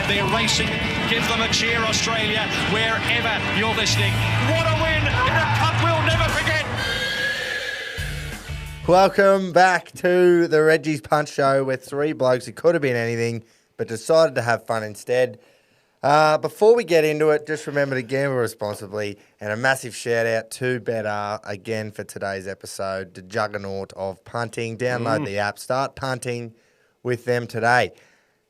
They're racing. Give them a cheer, Australia, wherever you're listening. What a win in a cup we'll never forget. Welcome back to the Reggies Punch Show, where three blokes who could have been anything but decided to have fun instead. Before we get into it, just remember to gamble responsibly, and a massive shout out to BETR again for today's episode, the juggernaut of punting. Download the app, start punting with them today.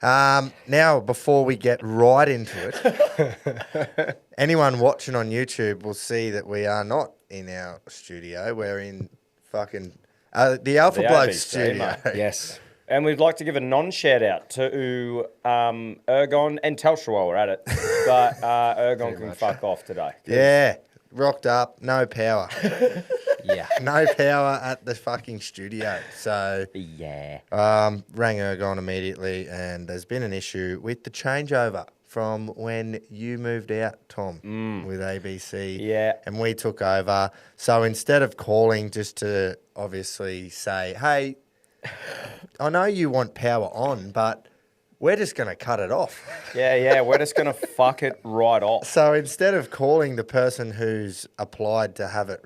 Now, before we get right into it, anyone watching on YouTube will see that we are not in our studio. We're in fucking the Alpha Bloke studio. Mate. Yes. And we'd like to give a non-shout-out to Ergon and Telstra while we're at it. But Ergon can fuck off today. Yeah, rocked up, no power. Yeah. No power at the fucking studio. So, Yeah. rang Ergon immediately, and there's been an issue with the changeover from when you moved out, Tom, with ABC. Yeah. And we took over. So instead of calling just to obviously say, hey, I know you want power on, but we're just going to cut it off. Yeah, we're just going to fuck it right off. So instead of calling the person who's applied to have it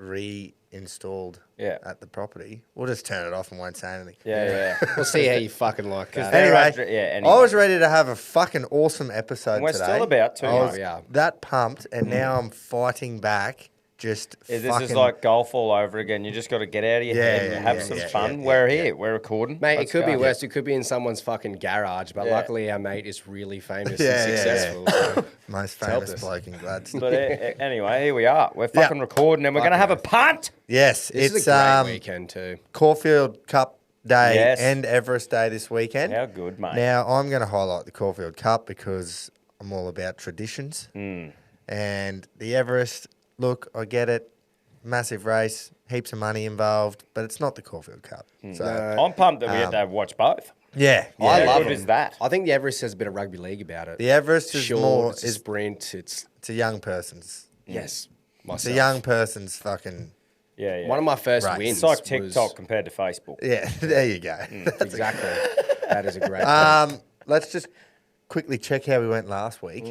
reinstalled at the property, we'll just turn it off and won't say anything. Yeah. We'll see how you fucking like that. Anyway, I was ready to have a fucking awesome episode And we're today. still about to. I was yeah. that pumped, and now I'm fighting back. Just This fucking... is like golf all over again. You just got to get out of your head and have some fun. We're here. We're recording. Mate, Let's it could go. be worse. It could be in someone's fucking garage, but luckily our mate is really famous Yeah, and yeah, successful. So. most helped famous us. bloke in Gladstone. But anyway, here we are. We're fucking recording and we're going to have a punt. Yes, This it's is a great weekend too. Caulfield Cup Day Yes. and Everest Day this weekend. How good, mate. Now, I'm going to highlight the Caulfield Cup because I'm all about traditions. And the Everest, look, I get it. Massive race, heaps of money involved, but it's not the Caulfield Cup. So, I'm pumped that we had to watch both. yeah. I How love good it. is that? I think the Everest has a bit of rugby league about it. The Everest is Short, more, it's a is sprint. It's a young person's. yes, It's myself. a young person's fucking, Yeah. One of my first Right. wins. It's like was- TikTok compared to Facebook. yeah, there you go. Exactly. That is a great. point. Let's just quickly check how we went last week.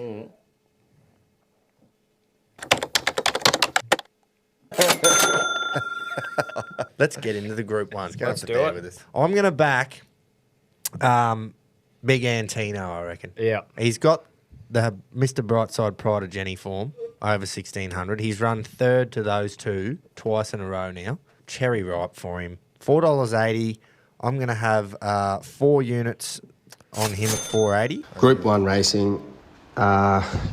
Let's get into the group ones. Let's do it. With us. I'm going to back Big Antino, I reckon. Yeah. He's got the Mr. Brightside Pride of Jenny form over 1,600. He's run third to those two twice in a row now. Cherry ripe for him. $4.80. I'm going to have 4 units on him at $4.80. Group 1 racing.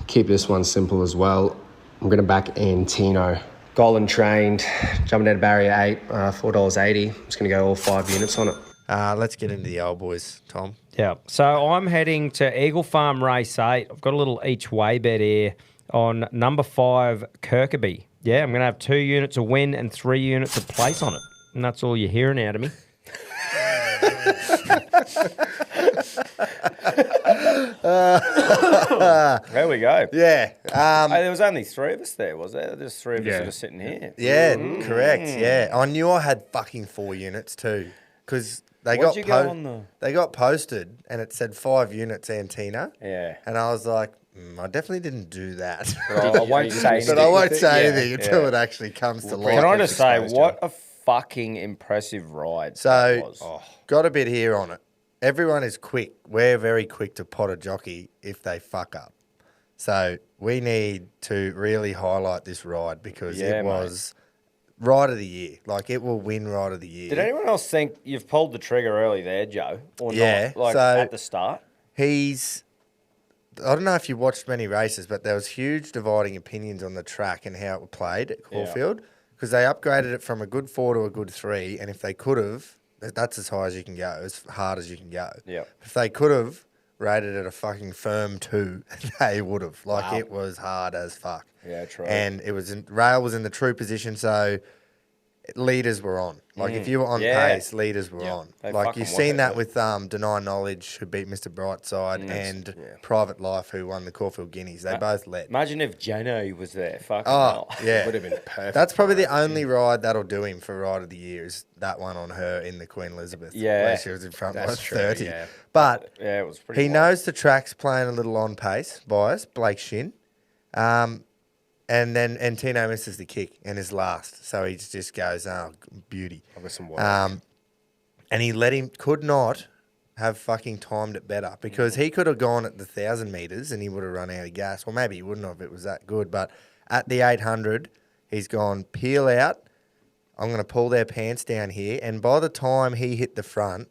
Keep this one simple as well. I'm going to back Antino. Golden trained, jumping out of barrier 8, $4.80. I'm just going to go all 5 units on it. Let's get into the old boys, Tom. Yeah. So I'm heading to Eagle Farm Race 8. I've got a little each way bet here on number 5, Kirkby. Yeah, I'm going to have 2 units a win and 3 units a place on it. And that's all you're hearing out of me. There we go. Yeah. Hey, there was only 3 of us there, was there? There's 3 of us that are sitting here. Yeah, correct. Yeah, I knew I had fucking 4 units too, because they What'd got you go on the- they got posted and it said 5 units Antina. Yeah. and I was like, I definitely didn't do that. I won't say anything. but I won't say Yeah, anything until yeah. it actually comes to light. Can I just say, exposed, what a fucking impressive ride that So, was. got a bit here on it. Everyone is quick. We're very quick to pot a jockey if they fuck up. So we need to really highlight this ride because Yeah, it mate. was ride of the year. Like, it will win ride of the year. Did anyone else think you've pulled the trigger early there, Joe? Or Yeah, not? Like so- at the start? I don't know if you watched many races, but there was huge dividing opinions on the track and how it played at Caulfield because they upgraded it from a good 4 to a good 3, and if they could have, that's as high as you can go, as hard as you can go. Yeah. If they could have rated it a fucking firm 2, they would have. Like, it was hard as fuck. Yeah, true. And it was Rail was in the true position, so leaders were on. Like, if you were on Yeah. pace, leaders were on. They Like, fucking you've seen were. that with Deny Knowledge, who beat Mr. Brightside, and Private Life, who won the Caulfield Guineas. They both led. Imagine if Jano was there. Fucking Oh, hell. yeah. Would have been perfect. That's probably the only ride that'll do him for Ride of the Year is that one on her in the Queen Elizabeth. Yeah. Where she was in front by That's true, 30. yeah. But Yeah, it was pretty he wild. knows the track's playing a little on pace by us, Blake Shin. And Tino misses the kick and is last. So he just goes, oh, beauty. I've got some water. And he could not have fucking timed it better because he could have gone at the 1,000 metres and he would have run out of gas. Well, maybe he wouldn't have if it was that good. But at the 800, he's gone peel out. I'm going to pull their pants down here. And by the time he hit the front,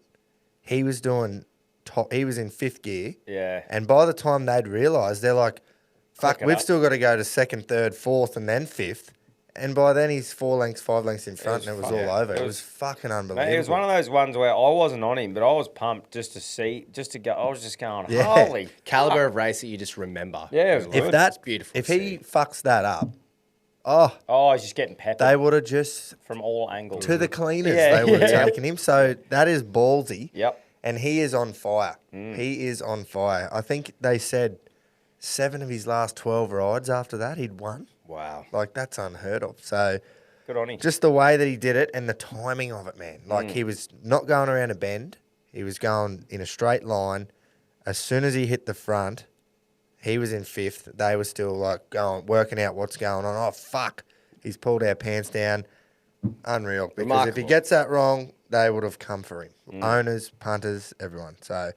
he was doing top. He was in 5th gear. Yeah. And by the time they'd realised, they're like, fuck, Fuck it we've up. still got to go to 2nd, 3rd, 4th, and then 5th. And by then he's 4 lengths, 5 lengths in front, and it was all over. It was fucking unbelievable. Mate, it was one of those ones where I wasn't on him, but I was pumped just to go. I was just going, Yeah. holy. Caliber of race that you just remember. Yeah, it was Like, good. if that, it's beautiful if to he see. fucks that up, oh, Oh, he's just getting peppered they would have just from all angles. to the cleaners. Yeah, They would have yeah. taken him. So that is ballsy. Yep. And he is on fire. He is on fire. I think they said 7 of his last 12 rides after that he'd won. Wow. Like, that's unheard of. So Good on him. just the way that he did it and the timing of it, man. Like, he was not going around a bend. He was going in a straight line. As soon as he hit the front, he was in 5th. They were still, like, working out what's going on. Oh, fuck. He's pulled our pants down. Unreal. Because if he Remarkable. gets that wrong, they would have come for him. Owners, punters, everyone. So,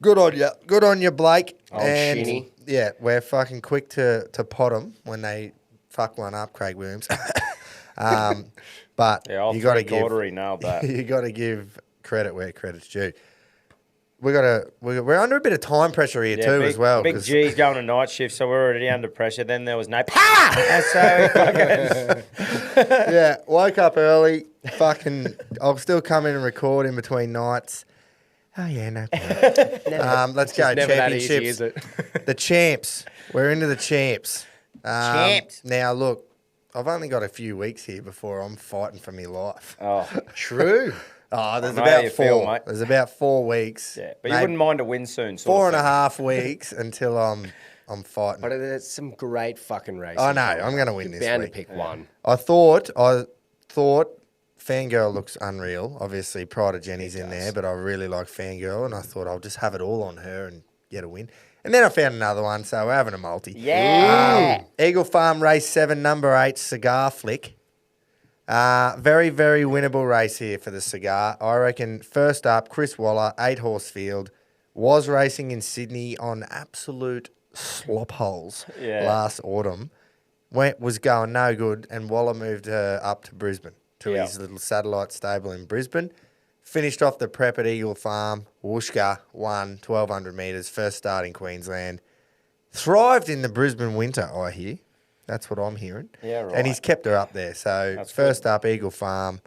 good on you. Good on you, Blake. Old Shinny. Yeah, we're fucking quick to pot them when they fuck one up, Craig Williams. But Yeah, I'll you got to three-quarter, he give nailed that. you got to give credit where credit's due. We're under a bit of time pressure here too, big, as well. Big 'cause- G's going to night shift, so we're already under pressure. Then there was no power. And so fucking Yeah, woke up early. Fucking, I'll still come in and record in between nights. Oh yeah, no problem. Let's go Never that easy, championships. is it? The champs. We're into the champs. Champs. Now look, I've only got a few weeks here before I'm fighting for my life. oh True. Oh, there's know how about you 4. feel, mate. There's about 4 weeks. yeah, but you Maybe wouldn't mind a win soon. Sort 4 of and a thing. half weeks until I'm fighting. But there's some great fucking races. I know, I'm gonna win You're this bound week. to pick one. I thought Fangirl looks unreal. Obviously, Pride of Jenny's in there, but I really like Fangirl, and I thought I'll just have it all on her and get a win. And then I found another one, so we're having a multi. Yeah. Eagle Farm Race 7, number 8, Cigar Flick. Very, very winnable race here for the Cigar. I reckon first up, Chris Waller, 8-horse field, was racing in Sydney on absolute slop holes last autumn. Was going no good, and Waller moved her up to Brisbane, to his little satellite stable in Brisbane. Finished off the prep at Eagle Farm. Wooshka won 1,200 metres, first start in Queensland. Thrived in the Brisbane winter, I hear. That's what I'm hearing. Yeah, right. And he's kept her up there. So That's first up, Eagle Farm.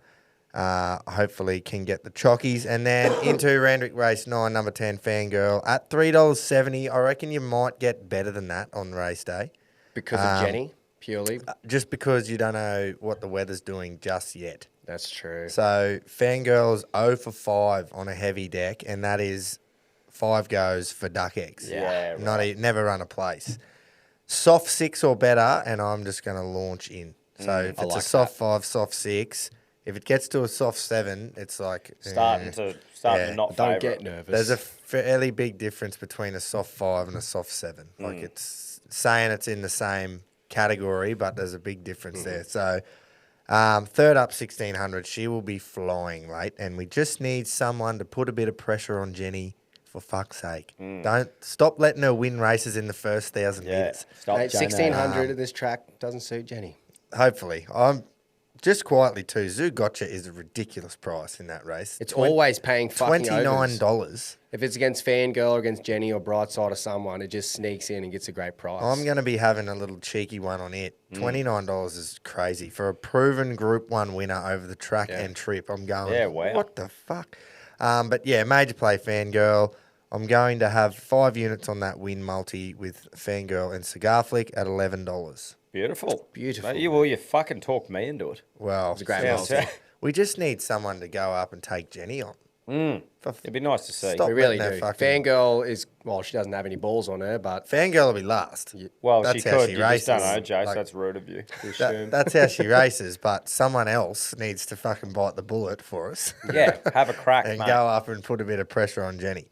Hopefully can get the chockies. And then into Randwick Race 9, number 10, Fangirl. At $3.70, I reckon you might get better than that on race day. Because of Jenny, purely. Just because you don't know what the weather's doing just yet. That's true. So Fangirl's 0 for 5 on a heavy deck, and that is 5 goes for duck eggs. Yeah, Never run a place. Soft 6 or better, and I'm just going to launch in. So if it's like a soft 5, soft 6, if it gets to a soft 7, it's like Starting to not Don't favour get it. nervous. There's a fairly big difference between a soft 5 and a soft 7. Like it's saying it's in the same category, but there's a big difference there. So third up, 1,600. She will be flying, mate. And we just need someone to put a bit of pressure on Jenny, for fuck's sake. Don't stop letting her win races in the first 1,000 Yeah. metres. Stop Mate, Jano. 1,600 at this track doesn't suit Jenny. Hopefully. I'm just quietly too. Zoo Gotcha is a ridiculous price in that race. It's always paying fucking overs. $29. If it's against Fangirl or against Jenny or Brightside or someone, it just sneaks in and gets a great price. I'm going to be having a little cheeky one on it. $29 is crazy. For a proven Group 1 winner over the track and trip, I'm going, Yeah, wow. what the fuck? But yeah, major play Fangirl. I'm going to have 5 units on that win multi with Fangirl and Cigar Flick at $11. Beautiful. Beautiful. Mate, you fucking talked me into it. Well, It's a great Sounds- multi. we just need someone to go up and take Jenny on. It'd be nice to see. Stop We really letting do. her fucking- Fangirl is, well, she doesn't have any balls on her, but Fangirl will be last. Well, That's she how could. she You just don't races. know, Jace. Like- That's rude of you to assume. That's how she races, but someone else needs to fucking bite the bullet for us. Yeah, have a crack, and mate. go up and put a bit of pressure on Jenny.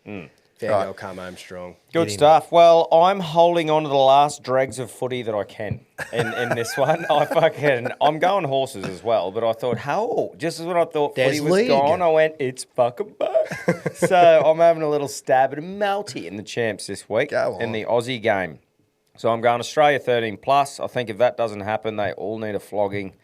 Fangirl come home strong. Good stuff. Well, I'm holding on to the last dregs of footy that I can in this one. I'm going horses as well, but I thought, just as when I thought There's footy was league. gone, I went, it's fucking back. So I'm having a little stab at a multi in the champs this week Go on. in the Aussie game. So I'm going Australia 13 plus. I think if that doesn't happen, they all need a flogging.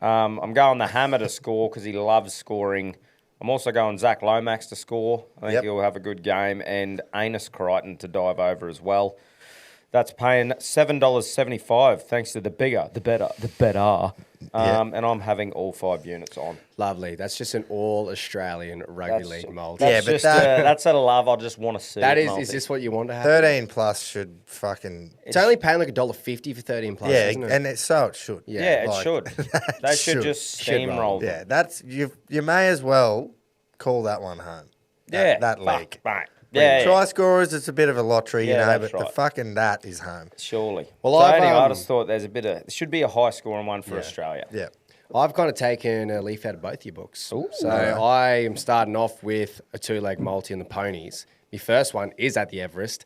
I'm going the Hammer to score because he loves scoring. I'm also going Zach Lomax to score. I think Yep. he'll have a good game. And Anus Crichton to dive over as well. That's paying $7.75 thanks to the bigger, the better, the better. And I'm having all 5 units on. Lovely. That's just an all-Australian rugby league multi. Yeah, That's but just that- that's a love I just want to see. That at is multi. this what you want to happen? 13 plus should fucking... It's only paying like $1.50 for 13 plus, Yeah, isn't it? and so it should. Yeah, it like, should. that They should just Should roll. steamroll them. Yeah, that's... You may as well call that one home. Yeah, That fuck, league. mate. Yeah, Try scorers, it's a bit of a lottery, Yeah, but that's the right. fucking that is home. surely. Well, So I've, anyway, I um, just thought there should be a high scoring one for Australia. Yeah. I've kind of taken a leaf out of both your books. So I am starting off with a 2-leg multi in the ponies. My first one is at the Everest,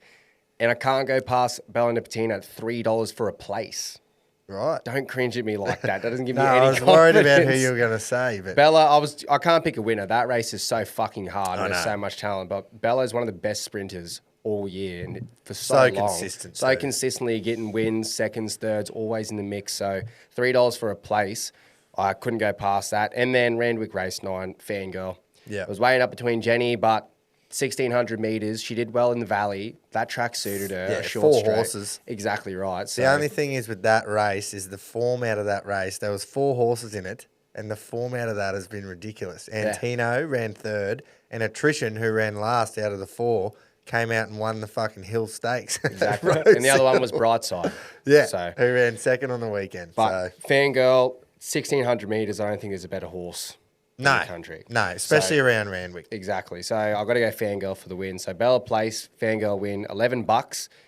and I can't go past Bella Nipotina at $3 for a place. Right. Don't cringe at me like that. That doesn't give No, me any I was worried about who confidence. you were going to say, but... Bella, I can't pick a winner. That race is so fucking hard. I And there's know. so much talent. But Bella is one of the best sprinters all year, and for so, So long, consistent, so too. consistently getting wins, seconds, thirds, always in the mix. So $3 for a place, I couldn't go past that. And then Randwick race 9, Fangirl. Yeah. I was weighing up between Jenny, but 1,600 meters, she did well in the valley. That track suited her. Yeah, a short 4 straight. horses. Exactly right. So The only thing is with that race is the form out of that race. There was 4 horses in it, and the form out of that has been ridiculous. Antino ran 3rd, and Attrition, who ran last out of the 4, came out and won the fucking Hill Stakes. exactly. And the other one was Brightside. Yeah, So, who ran 2nd on the weekend. but so Fangirl, 1,600 meters. I don't think there's a better horse in the country. No, especially So- around Randwick. Exactly. So I've got to go Fangirl for the win. So Bella Place, Fangirl win, $11.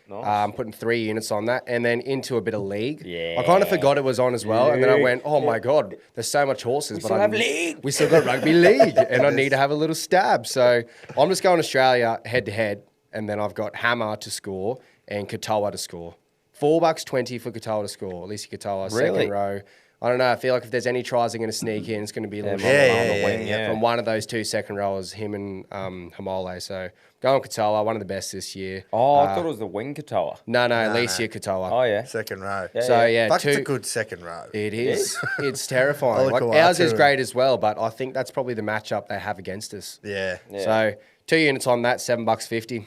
Nice. Putting 3 units on that, and then into a bit of league. Yeah. I kind of forgot it was on as well, and then I went, "Oh my god, there's so much horses." still have league. We still got rugby league, and I need to have a little stab. So I'm just going Australia head to head, and then I've got Hammer to score and Katoa to score. $4.20 for Katoa to score. Alicia Katoa, Really? second row. I don't know. I feel like if there's any tries that are going to sneak in, it's going to be a little Yeah. from one of those 2 second rowers, him and Hamole. So going Katoa, one of the best this year. Oh, I thought it was the wing Katoa. No, Alicia Katoa. Oh, yeah. Second row. So yeah, Fuck, it's a 2. good second row. It is. It's terrifying. Like, Olakau'atu. ours is great as well, but I think that's probably the matchup they have against us. Yeah. So 2 units on that, $7.50.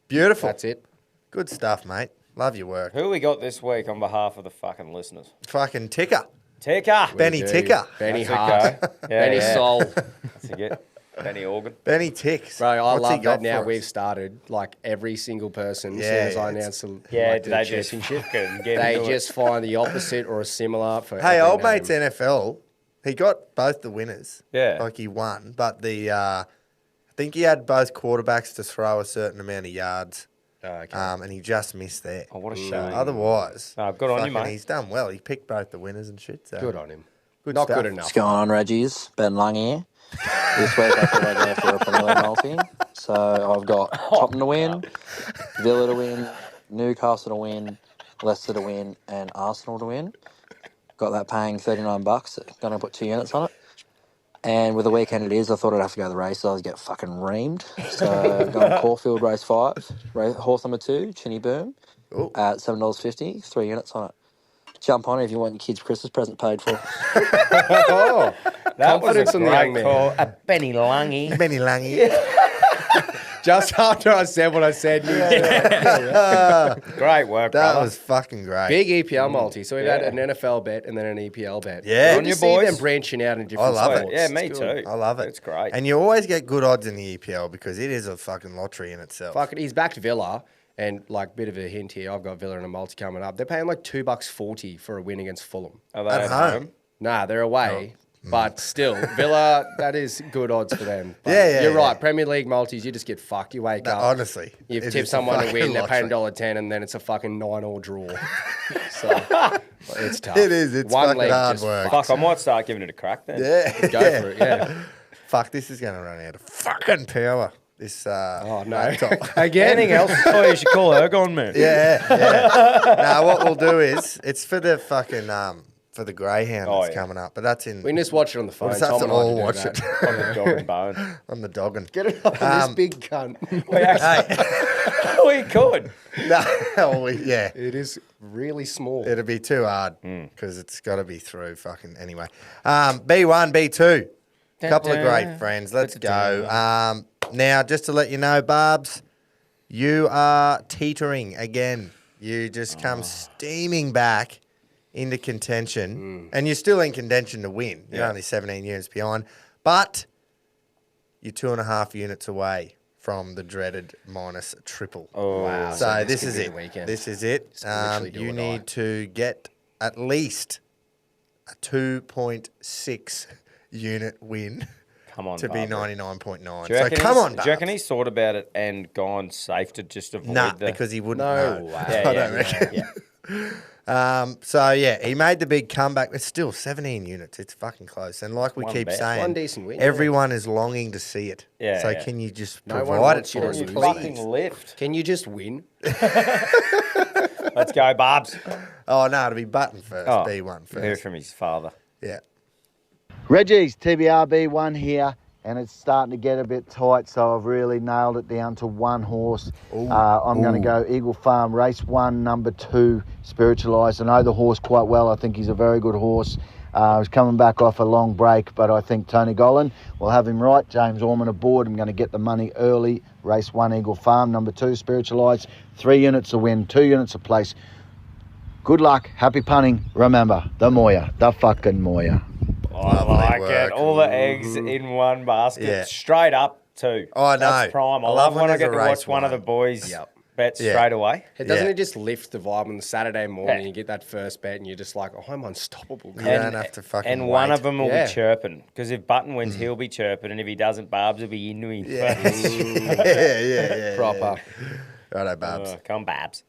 Beautiful. That's it. Good stuff, mate. Love your work. Who we got this week on behalf of the fucking listeners? Fucking Ticker. Ticker. Benny Dude, Ticker. Benny That's a Hart. go. Yeah, Benny yeah. Soul. That's a get. Benny Organ. Benny Ticks. Bro, I What's he love got that now for we've us? started. Like every single person, as Yeah, soon as I it's- announce the, Yeah, like, do the they just championship, fucking get they into just find the opposite or a similar for Hey, every old name. mate's NFL. He got both the winners. Yeah. Like he won, but I think he had both quarterbacks to throw a certain amount of yards. Oh, okay. And he just missed there. Oh, what a shame. Otherwise, No, good on you, fucking mate. He's done well. He picked both the winners and shit. So Good on him. Good Not stuff. good enough. What's going on, Reggies? Ben Lung here. This week I thought I'd go for a Penilla multi. So I've got Tottenham to win, Villa to win, Newcastle to win, Leicester to win, and Arsenal to win. Got that paying $39. Going to put 2 units on it. And with the weekend it is, I thought I'd have to go to the races. I was get fucking reamed. So going Caulfield race 5, horse number 2, Chinny Boom, Ooh. at $7.50, 3 units on it. Jump on it if you want your kids' Christmas present paid for. That was a Confidence in the great young man. call. A Benny Lungy. Benny Langy. Just after I said what I said. Great work, That brother. was fucking great. Big EPL multi. So we've had Yeah. an NFL bet and then an EPL bet. Yeah. Good On to your see boys. them branching out in different I love it. sports. Yeah, me It's good. too. I love it. It's great. And you always get good odds in the EPL because it is a fucking lottery in itself. Fuck it, he's back to Villa. And like, bit of a hint here, I've got Villa and a multi coming up. They're paying like $2.40 for a win against Fulham. Are they At at home. home? Nah, they're away. But still, Villa, that is good odds for them. But Yeah, you're yeah. right. Premier League multis, you just get fucked. You wake No, up. honestly, You've it tipped is a someone to fucking win, they're paying lottery. $1.10, and then it's a fucking 9-all draw. So it's tough. It is. It's One fucking leg hard just work. Fuck, I might start giving it a crack then. Yeah. Go for it, yeah. Fuck, this is going to run out of fucking power. This Oh, no. laptop. Again. Anything else? Oh, you should call Ergon, man. Yeah. Now what we'll do is it's for the fucking for the Greyhound Oh, that's yeah. coming up, but that's in We can just watch it on the phone. We'll just have Tom to and I all do watch that. it On the dog and bone. on the dogging. Get it up on this big cunt. We actually, we could. Yeah. It is really small. It'll be too hard because it's got to be through fucking anyway. B1, B2. Couple of great friends. Let's go. Now, just to let you know, Barbs, you are teetering again. You just come steaming back into contention, and you're still in contention to win. You're only 17 units behind, but you're 2.5 units away from the dreaded minus triple. Oh, Wow. So this this could is be it. the weekend. This is it. Just literally do You or die. need to get at least a 2.6 unit win come on, to be Barbara. 99.9. Do you So reckon come on, Do you reckon Barbs. he's thought about it and gone safe to just avoid Nah, the... because he wouldn't No know. way. Yeah, I yeah, don't reckon. yeah. So yeah, he made the big comeback. It's still 17 units. It's fucking close. And like we One keep bet. saying, One decent win, everyone is longing to see it. Yeah, So yeah. can you just No one provide it wants you for to us, lose. please? Fucking lift. Can you just win? Let's go, Barbs. Oh no, it'll be Button first. Oh, B1 hear first. from his father. Yeah. Reggies, TBRB1 here, and it's starting to get a bit tight, so I've really nailed it down to one horse. I'm going to go Eagle Farm, race 1, number 2, Spiritualised. I know the horse quite well. I think he's a very good horse. He's coming back off a long break, but I think Tony Gollan will have him right. James Orman aboard. I'm going to get the money early. Race 1, Eagle Farm, number 2, Spiritualised. 3 units a win, 2 units a place. Good luck, happy punting. Remember, the Moya, the fucking Moya. I like work. it. All the eggs in one basket. Yeah. Straight up, too. Oh, I know. That's prime. I I love love when I when get there's to a watch race one of the one. boys Yep. bet Yeah. straight away. Doesn't Yeah. it just lift the vibe on the Saturday morning? Yeah. You get that first bet and you're just like, oh, I'm unstoppable. You don't have to fucking And one wait. of them will Yeah. be chirping. Because if Button wins, he'll be chirping. And if he doesn't, Barbs will be into him. yeah. Proper. Righto, Babs. Come, Babs.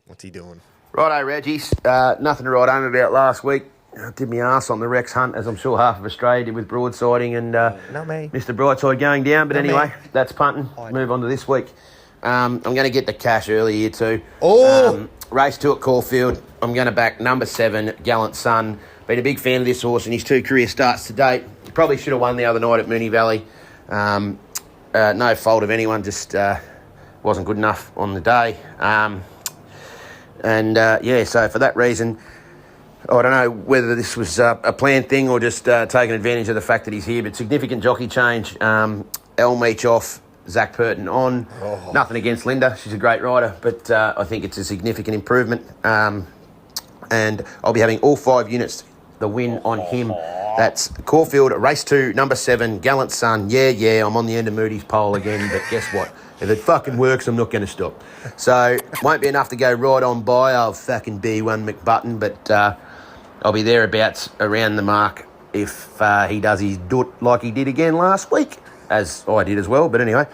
What's he doing? Righto, Reggies. Nothing to write home about last week. I did my arse on the Rex hunt, as I'm sure half of Australia did with broadsiding and Not me. Mr. Brightside going down. But Not anyway, me. that's punting. Move on to this week. I'm going to get the cash early here too. Oh! Race 2 at Caulfield. I'm going to back number 7, Gallant Sun. Been a big fan of this horse in his 2 career starts to date. Probably should have won the other night at Moonee Valley. No fault of anyone, just wasn't good enough on the day. So for that reason, I don't know whether this was a planned thing or just taking advantage of the fact that he's here, but significant jockey change. El Meach off, Zach Purton on. Nothing against Linda. She's a great rider, but I think it's a significant improvement. And I'll be having all 5 units, the win on him. That's Caulfield, race 2, number 7, Gallant Sun. Yeah, I'm on the end of Moody's pole again, but guess what? If it fucking works, I'm not going to stop. So, won't be enough to go right on by. I'll fucking B1 McButton, but I'll be thereabouts around the mark if he does his doot like he did again last week, as I did as well. But anyway,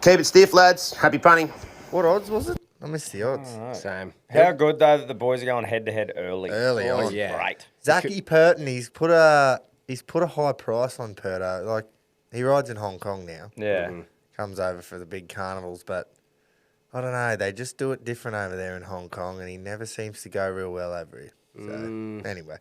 keep it stiff, lads. Happy punting. What odds was it? I missed the odds. Same. How good, though, that the boys are going head-to-head early. Early on. yeah. Great. Zachy Purton, he's put a high price on Purto. Like, he rides in Hong Kong now. Yeah. Comes over for the big carnivals, but I don't know. They just do it different over there in Hong Kong, and he never seems to go real well over here. So, anyway.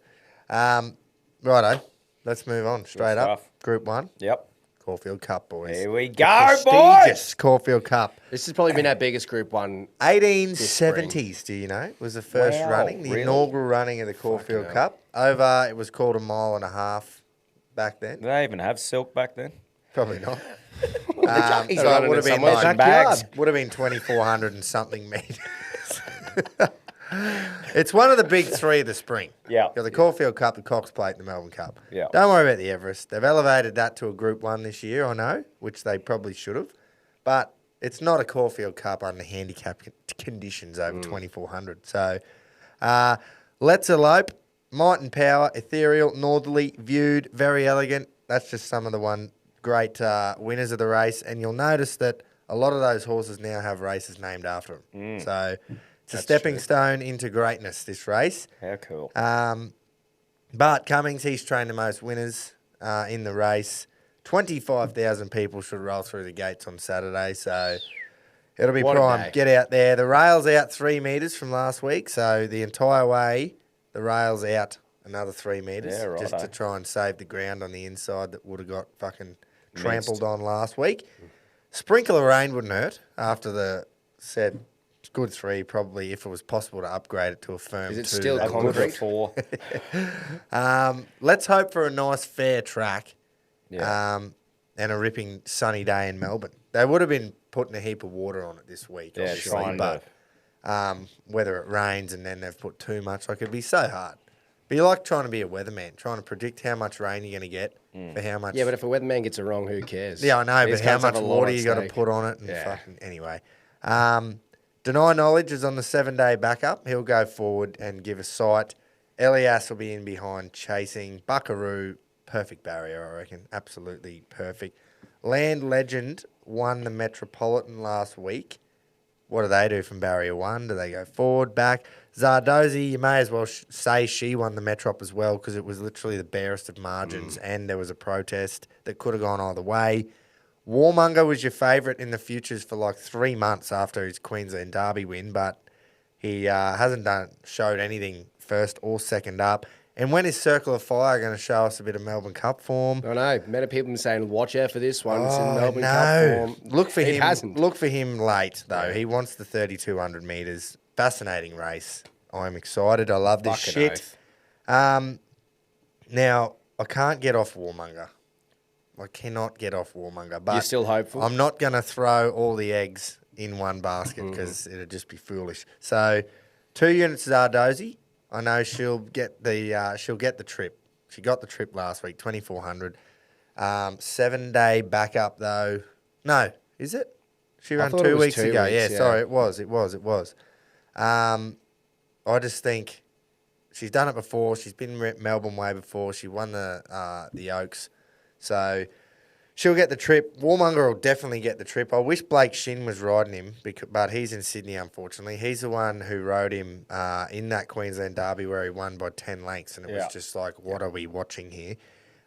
Righto. Let's move on. Straight up. stuff. Group 1. Yep. Caulfield Cup, boys. Here we go, boys. Prestigious Caulfield Cup. This has probably been our biggest group one. 1870s, do you know? Was the first Wow, running, the really? inaugural running of the Caulfield hell. Cup. Over, it was called 1.5 miles back then. Did they even have silk back then? Probably not. So running it would have in been someone's like backyard. would have been 2,400 and something meters. It's one of the big three of the spring. Yeah. You've got the Caulfield Cup, the Cox Plate, and the Melbourne Cup. Yeah. Don't worry about the Everest. They've elevated that to a Group 1 this year, I know, which they probably should have. But it's not a Caulfield Cup under handicap conditions over 2,400. So let's elope. Might and Power, Ethereal, Northerly, Viewed, Very Elegant. That's just some of the great winners of the race. And you'll notice that a lot of those horses now have races named after them. So it's a stepping stone into greatness, this race. How cool. But Cummings, he's trained the most winners in the race. 25,000 people should roll through the gates on Saturday, so it'll be What a prime. day. Get out there. The rail's out 3 metres from last week, so the entire way, the rail's out another 3 metres Yeah, just to righto. try and save the ground on the inside that would have got fucking trampled on last week. Sprinkle of rain wouldn't hurt after the said good 3, probably if it was possible to upgrade it to a firm Is it 2. still that would have- concrete? 4. Let's hope for a nice, fair track. Yeah. And a ripping sunny day in Melbourne. They would have been putting a heap of water on it this week, Yeah, obviously, trying but whether it rains and then they've put too much, like it'd be so hard. But you like trying to be a weatherman, trying to predict how much rain you're going to get for how much. Yeah, but if a weatherman gets it wrong, who cares? Yeah, I know, These but how cunts have much a lot water at you got to stake. put on it and Yeah. fucking anyway. Deny Knowledge is on the 7-day backup. He'll go forward and give a sight. Elias will be in behind chasing. Buckaroo, perfect barrier, I reckon. Absolutely perfect. Land Legend won the Metropolitan last week. What do they do from barrier 1? Do they go forward, back? Zardozi, you may as well say she won the Metrop as well because it was literally the barest of margins and there was a protest that could have gone either way. Warmonger was your favourite in the futures for like 3 months after his Queensland Derby win, but he hasn't showed anything first or second up. And when is Circle of Fire going to show us a bit of Melbourne Cup form? I know. Many people have been saying, watch out for this one. It's in Melbourne Cup no. form. Look for It him. hasn't. Look for him late though. He wants the 3,200 metres. Fascinating race. I'm excited. I love this Fucking shit. oath. Now I can't get off Warmonger. I cannot get off Warmonger. But You're still hopeful? I'm not going to throw all the eggs in one basket because it'd just be foolish. So 2 units Zardozi. I know she'll get the trip. She got the trip last week, 2,400. 7-day backup though. No, is it? She ran thought it 2 was weeks 2 ago. weeks, Yeah, yeah. sorry, it was. I just think she's done it before. She's been Melbourne way before. She won the Oaks, so she'll get the trip. Warmonger will definitely get the trip. I wish Blake Shin was riding him, but he's in Sydney, unfortunately. He's the one who rode him in that Queensland Derby where he won by 10 lengths, and it was just like, what are we watching here?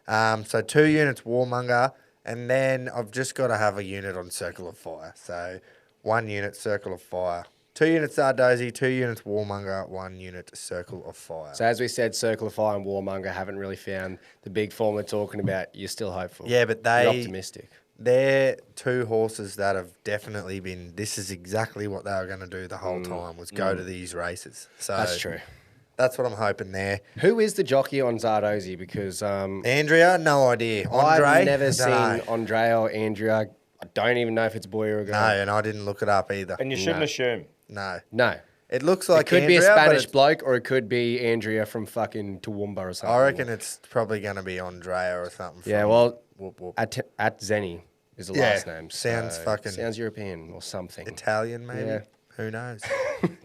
So 2 units Warmonger, and then I've just got to have a unit on Circle of Fire. So 1 unit Circle of Fire. 2 units Zardozi, 2 units Warmonger, 1 unit Circle of Fire. So as we said, Circle of Fire and Warmonger haven't really found the big form we're talking about. You're still hopeful. Yeah, but You're optimistic. They're 2 horses that have definitely been. This is exactly what they were going to do the whole time was go to these races. So That's true. That's what I'm hoping there. Who is the jockey on Zardozi? Because Andrea, no idea. Andre, I've never seen no. Andre or Andrea. I don't even know if it's a boy or a girl. No, and I didn't look it up either. And you shouldn't assume. No. No. It looks like It could be a Andrea, but Spanish it's- bloke or it could be Andrea from fucking Toowoomba or something. I reckon it's probably going to be Andrea or something. Yeah, from well, Whoop, whoop. at Zeni is the Yeah, last name. sounds fucking- Sounds European or something. Italian maybe. Yeah. Who knows?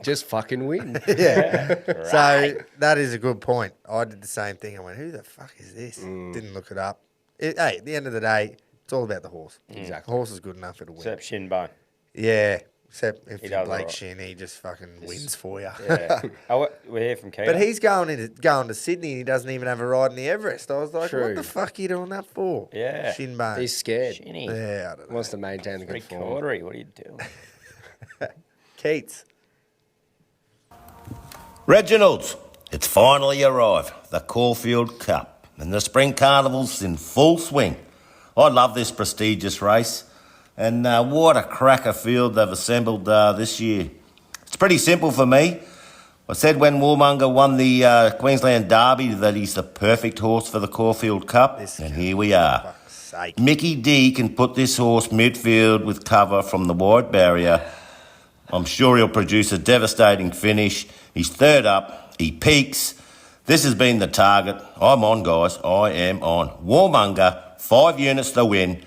Just fucking win. Yeah. So that is a good point. I did the same thing. I went, who the fuck is this? Mm. Didn't look it up. Hey, at the end of the day, it's all about the horse. Exactly. The horse is good enough, it'll win. Except shin bone. Yeah. Except if you're does Blake alright. Shin, he just fucking wins for you. Yeah. Oh, we're here from Keita. But he's going to Sydney and he doesn't even have a ride in the Everest. I was like, True. what the fuck are you doing that for? Yeah. Shin bone. He's scared. Shinny. Yeah, I don't know. Wants to maintain the good form. Three-quartery. What are you doing? Keats. Reginald's, it's finally arrived, the Caulfield Cup, and the Spring Carnival's in full swing. I love this prestigious race, and what a cracker field they've assembled this year. It's pretty simple for me. I said when Warmonger won the Queensland Derby that he's the perfect horse for the Caulfield Cup, and here we are. sake. Mickey D can put this horse midfield with cover from the wide barrier. I'm sure he'll produce a devastating finish. He's third up. He peaks. This has been the target. I'm on, guys. I am on. Warmonger, 5 units to win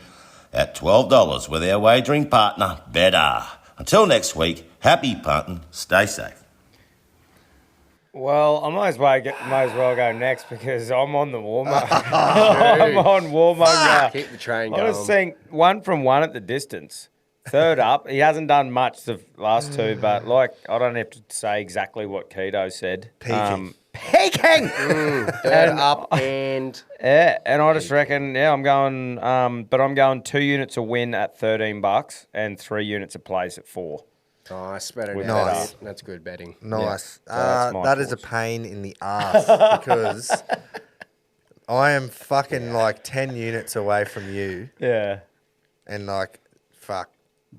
at $12 with our wagering partner, BETR. Until next week, happy punting. Stay safe. Well, I might as well go next because I'm on the warmonger. I'm on warmonger. Keep the train I going. was seeing 1 from 1 at the distance. Third up, he hasn't done much the last two, but I don't have to say exactly what Keto said. Peaking. Peaking! Third up and... Yeah, and I just reckon, I'm going, but I'm going 2 units a win at $13 and 3 units a place at $4. Nice, better than Nice. that. That's good betting. Nice. So that's my that is a thoughts. pain in the ass because I am fucking like 10 units away from you Yeah. and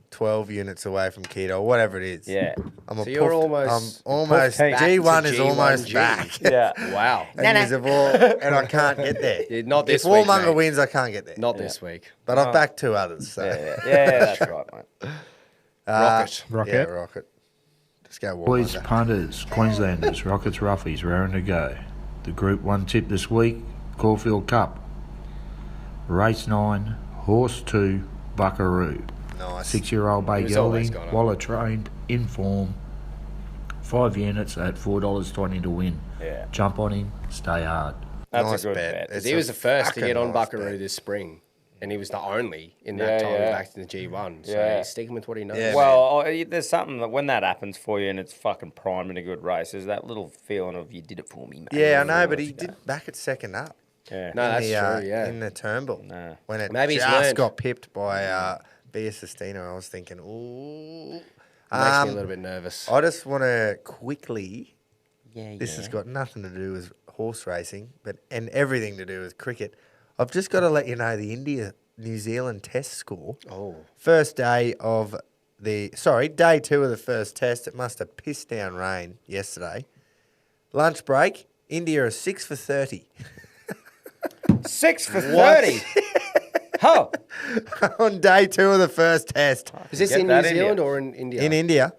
12 units away from Keto, or whatever it is. Yeah. I'm a So you're puffed- almost- I'm almost puffed G1 to is G1 almost G. back. Yeah. Wow. and, and I can't get there. Yeah, not this if week, Warmonger mate. wins, I can't get there. Not this week. But I've backed 2 others. So. Yeah, that's right, mate. Rocket. Yeah, Rocket. Just go Boys, Warmonger. punters, Queenslanders, Rockets, Roughies, raring to go. The Group 1 tip this week, Caulfield Cup. Race 9, Horse 2, Buckaroo. Nice. 6-year-old bay He's always gelding, gone up. Waller trained, in form. 5 units at $4.20 to win. Yeah. Jump on him, stay hard. That's Nice a good bet. bet. It's He was a the first to fucking get on nice Buckaroo bet. this spring, and he was the only in that Yeah, time yeah. back to the G1. So Yeah. he's sticking with what he knows. Yeah, Well, there's something that when that happens for you and it's fucking prime in a good race, there's that little feeling of you did it for me, mate. Yeah, I know, but he did back at second up. Yeah. No, that's true, yeah. In the Turnbull. No. When it Maybe he's just learned. got pipped by Bia Sestino, I was thinking, ooh. Makes me a little bit nervous. I just want to quickly, this has got nothing to do with horse racing, and everything to do with cricket. I've just got to let you know the India-New Zealand test score. Oh. Day 2 of the first test. It must have pissed down rain yesterday. Lunch break, India are 6 for 30. 6 for 30. Oh, On day 2 of the first test Is this Get in New that in Zealand you. or in India? in India.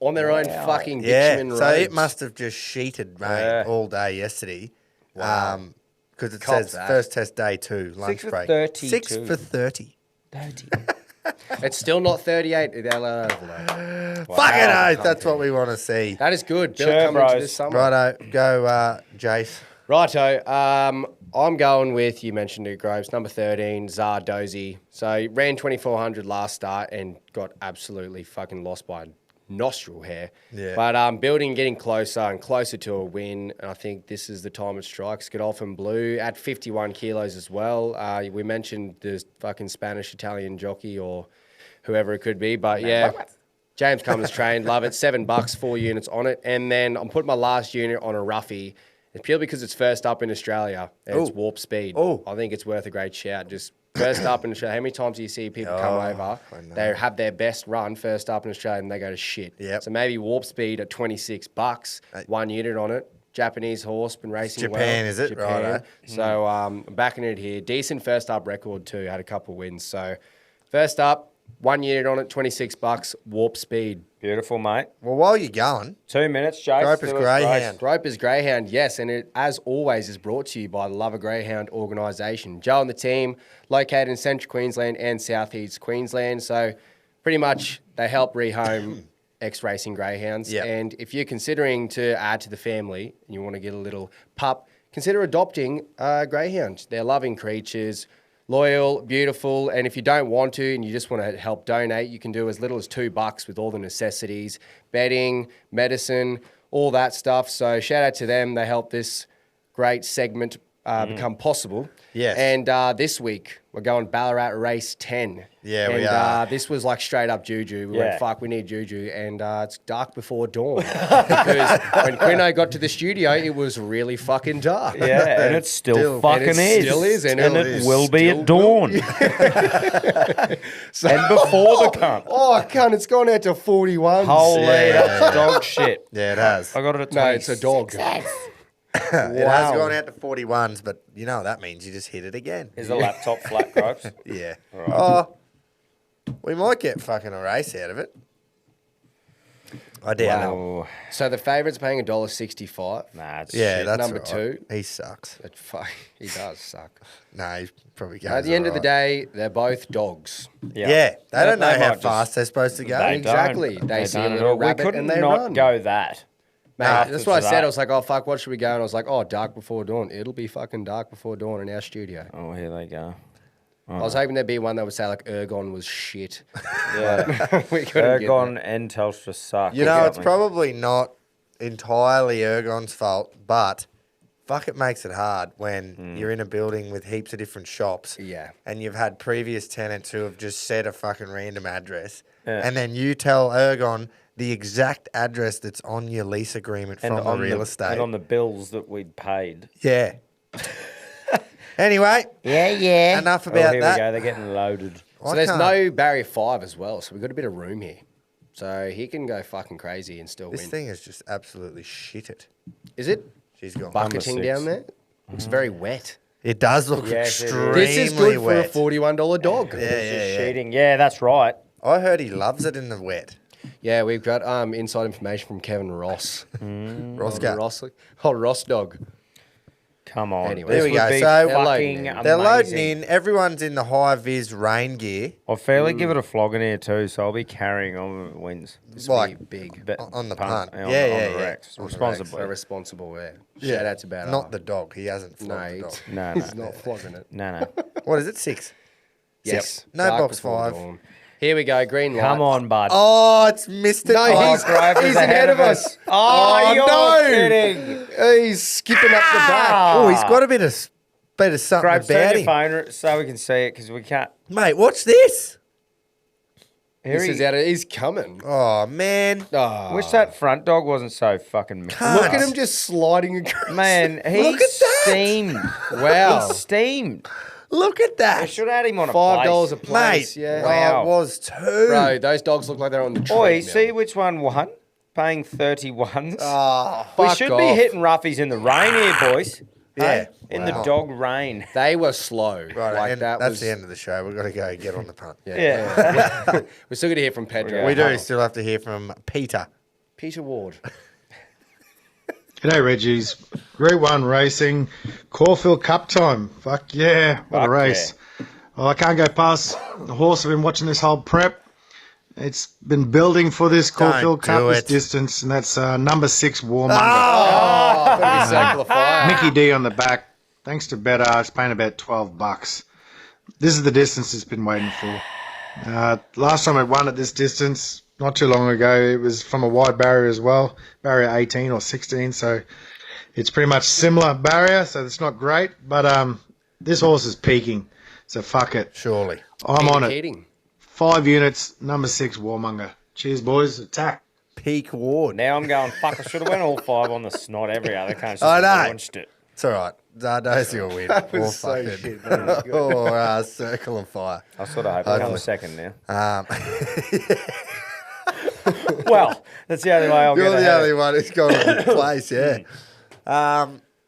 On their own fucking Yeah, bitumen so roads. it must have just sheeted rain Yeah. all day yesterday. Wow. Because it Cop says that. first test day 2, lunch for break. 32. 6 for 30. It's still not 38 at our level, though. Fucking oath, that's what we want to see. That is good. Bill Sure, coming into bros. this summer. Righto, go Jace. Righto. I'm going with, you mentioned it, Groves, number 13, Zardozi. So he ran 2,400 last start and got absolutely fucking lost by a nostril hair. Yeah. But building, getting closer and closer to a win. And I think this is the time it strikes. Godolphin Blue at 51 kilos as well. We mentioned the fucking Spanish-Italian jockey or whoever it could be. But yeah, James Cummins trained. Love it. $7, 4 units on it. And then I'm putting my last unit on a roughie. It's purely because it's first up in Australia and it's warp speed. Oh. I think it's worth a great shout. Just first up in Australia. How many times do you see people come over? They have their best run first up in Australia and they go to shit. Yep. So maybe warp speed at $26, 1 unit on it. Japanese horse, been racing Japan, well. is it? Japan. Righto. So I'm backing it here. Decent first up record too. Had a couple wins. So first up, 1 unit on it, $26, warp speed. beautiful, mate. Well, while you're going, 2 minutes, Jace. Groper's do us Greyhound. Groper's Greyhound, yes, and it, as always, is brought to you by the Love of Greyhound organisation. Joe and the team, located in Central Queensland and South East Queensland, so pretty much they help rehome ex-racing greyhounds. Yep. And if you're considering to add to the family and you want to get a little pup, consider adopting a greyhound. They're loving creatures, loyal, beautiful, and if you don't want to and you just want to help donate, you can do as little as $2 with all the necessities, bedding, medicine, all that stuff. So shout out to them. They help this great segment become possible. Yes. And this week, we're going Ballarat Race 10. Yeah, and, we are. This was like straight up juju. We Yeah. went, fuck, we need juju. And it's dark before dawn. Because when Quino got to the studio, it was really fucking dark. Yeah, and it still fucking and it is. still is, and and it it is will be still at dawn. And before the cunt. Oh, cunt, it's gone out to 41. Holy, Yeah. that's dog shit. yeah, it has. I got it at 26. No, it's a dog. It has gone out to 41s, but you know what that means. You just hit it again. Is the laptop flat, Gropes? Yeah. Right. Oh, we might get fucking a race out of it. I doubt it. Oh, So the favourite's paying $1.65. nah, it's Yeah, shit. that's Number right. 2. He sucks. That fuck, he does suck. No, he's probably goes At the end of the alright. day, they're both dogs. Yeah, they don't know They how might just- fast they're supposed to go. They Exactly. don't. They see a don't at little all. We rabbit couldn't and they not run. go that. Mate, After that's what I said. that. I was like, oh, fuck, what should we go? And I was like, oh, dark before dawn. It'll be fucking dark before dawn in our studio. Oh, here they go. I was hoping there'd be one that would say, like, Ergon was shit. Yeah. We couldn't get Ergon and Telstra suck. You know, it's probably not entirely Ergon's fault, but fuck, it makes it hard when you're in a building with heaps of different shops. Yeah. And you've had previous tenants who have just said a fucking random address. Yeah. And then you tell Ergon the exact address that's on your lease agreement from the real estate. And on the bills that we'd paid. Yeah. Anyway. Yeah. Enough Oh, about here that. we go. They're getting loaded. So there's no barrier 5 as well, so we've got a bit of room here. So he can go fucking crazy and still This win. thing is just absolutely shitted. Is it? She's gone. Bucketing down there? Looks very wet. It does look Yes, it is. extremely This is good wet. for a $41 dog. Just cheating. Yeah, that's right. I heard he loves it in the wet. Yeah, we've got inside information from Kevin Ross. Roscoe. Ross dog. Come on. Anyway. There This we would go. be So fucking they're loading amazing. in. Everyone's in the high vis rain gear. I'll fairly give it a flog in here too, so I'll be carrying on if it wins. Like big. But on the punt. on Yeah, the yeah. Rex. On the Responsibly. A responsible way. Yeah. Shout out to Bad Not the dog. He hasn't No, flogged the dog. No, he's no. not flogging it. No. What is it? 6. Yes. No Dark box before 5. dawn. Here we go. Green light. Come on, bud. Oh, it's missed it. No, Oh, he's Groper's ahead of us. Oh, you're no. kidding. He's skipping up the back. Oh, he's got a bit of something Grab turn about your him. phone so we can see it because we can't. Mate, watch this. Here This is out of, he's coming. Oh, man. Oh. Wish that front dog wasn't so fucking. Look at him just sliding across. Man, he Look at that. steamed. Wow. He steamed. Look at They that. should have had him on a $5 a place. place. Mate, Yeah. Wow. it was 2. Bro, those dogs look like they're on the treadmill. Oi, see which one won? Paying 31s. Oh, we fuck should be off. hitting roughies in the rain here, boys. yeah. Hey? In the Wow. dog rain. They were slow. Right, like and that that's was, the end of the show. We've got to go get on the punt. Yeah. We're still going to hear from Pedro. Yeah. We do still have to hear from Peter. Peter Ward. G'day, Reggies. Group 1 racing, Caulfield Cup time. Fuck yeah, what Fuck a race. Well, I can't go past the horse. I've been watching this whole prep. It's been building for this Caulfield do Cup, this it. distance, and that's number 6, Warmonger. Oh, got to be circle of fire. Mickey D on the back. Thanks to BETR, it's paying about $12. This is the distance it's been waiting for. Last time it won at this distance, not too long ago, it was from a wide barrier as well, barrier 18 or 16, so it's pretty much similar barrier, so it's not great, but this horse is peaking, so fuck it. Surely. I'm on it. Keating. 5 units, number 6, Warmonger. Cheers, boys. Attack. Peak Ward. Now I'm going, fuck, I should have went all 5 on the snot every other. Can't just I know. launched it. It's all right. Zardoz will win. That was Or so fucking- shit. That was good. or Circle of Fire. I sort of hope I come second now. Well, that's the only way I'll You're get the ahead. only one who's got a good place, yeah.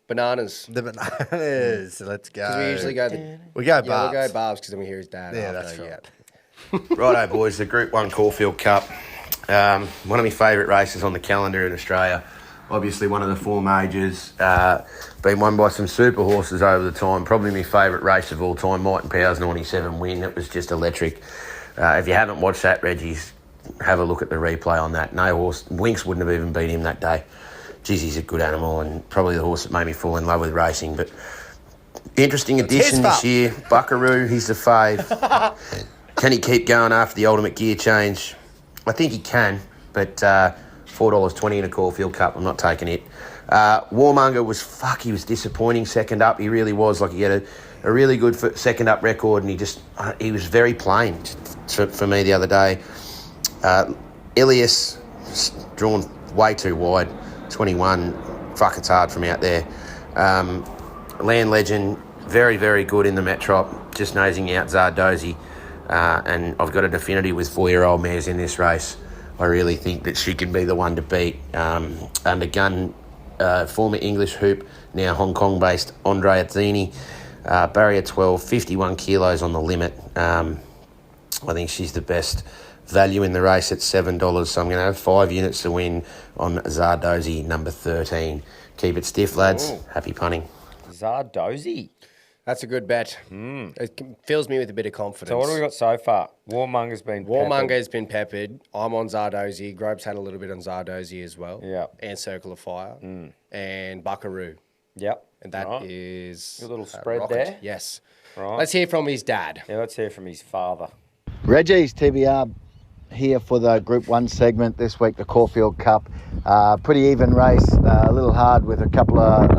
Bananas. The bananas. Let's go. Because we usually go the... We go Yeah, Barbs. we'll go Barbs because then we hear his dad. Yeah, after, that's right. Righto, boys, the Group 1 Caulfield Cup. One of my favourite races on the calendar in Australia. Obviously one of the 4 majors. Been won by some super horses over the time. Probably my favourite race of all time, Might and Power's 97 win. It was just electric. If you haven't watched that, Reggies, have a look at the replay on that. No horse, Winks wouldn't have even beat him that day. Geez, he's a good animal and probably the horse that made me fall in love with racing. But interesting addition this year, Buckaroo, he's the fave. Can he keep going after the ultimate gear change? I think he can, but $4.20 in a Caulfield Cup, I'm not taking it. Warmonger he was disappointing second up. He really was. Like, he had a really good second up record, and he was very plain for me the other day. Ilias, drawn way too wide, 21. Fuck, it's hard from out there. Land Legend, very, very good in the Metrop, just nosing out Zardozi. And I've got a definitive with 4-year-old mares in this race. I really think that she can be the one to beat. Under gun former English hoop, now Hong Kong-based Andre Azzini. Barrier 12, 51 kilos on the limit. I think she's the best value in the race at $7. So I'm going to have 5 units to win on Zardozi, number 13. Keep it stiff, lads. Ooh. Happy punting. Zardozi. That's a good bet. It fills me with a bit of confidence. So what have we got so far? Warmonger's been Warmonger's been peppered. I'm on Zardozi. Grope's had a little bit on Zardozi as well. Yeah. And Circle of Fire. And Buckaroo. Yep. And that is your little spread Rocket. there. Yes. Right. Let's hear from his dad. Yeah, let's hear from his father. Reggies, TBR here for the Group 1 segment this week, the Caulfield Cup. Pretty even race, a little hard with a couple of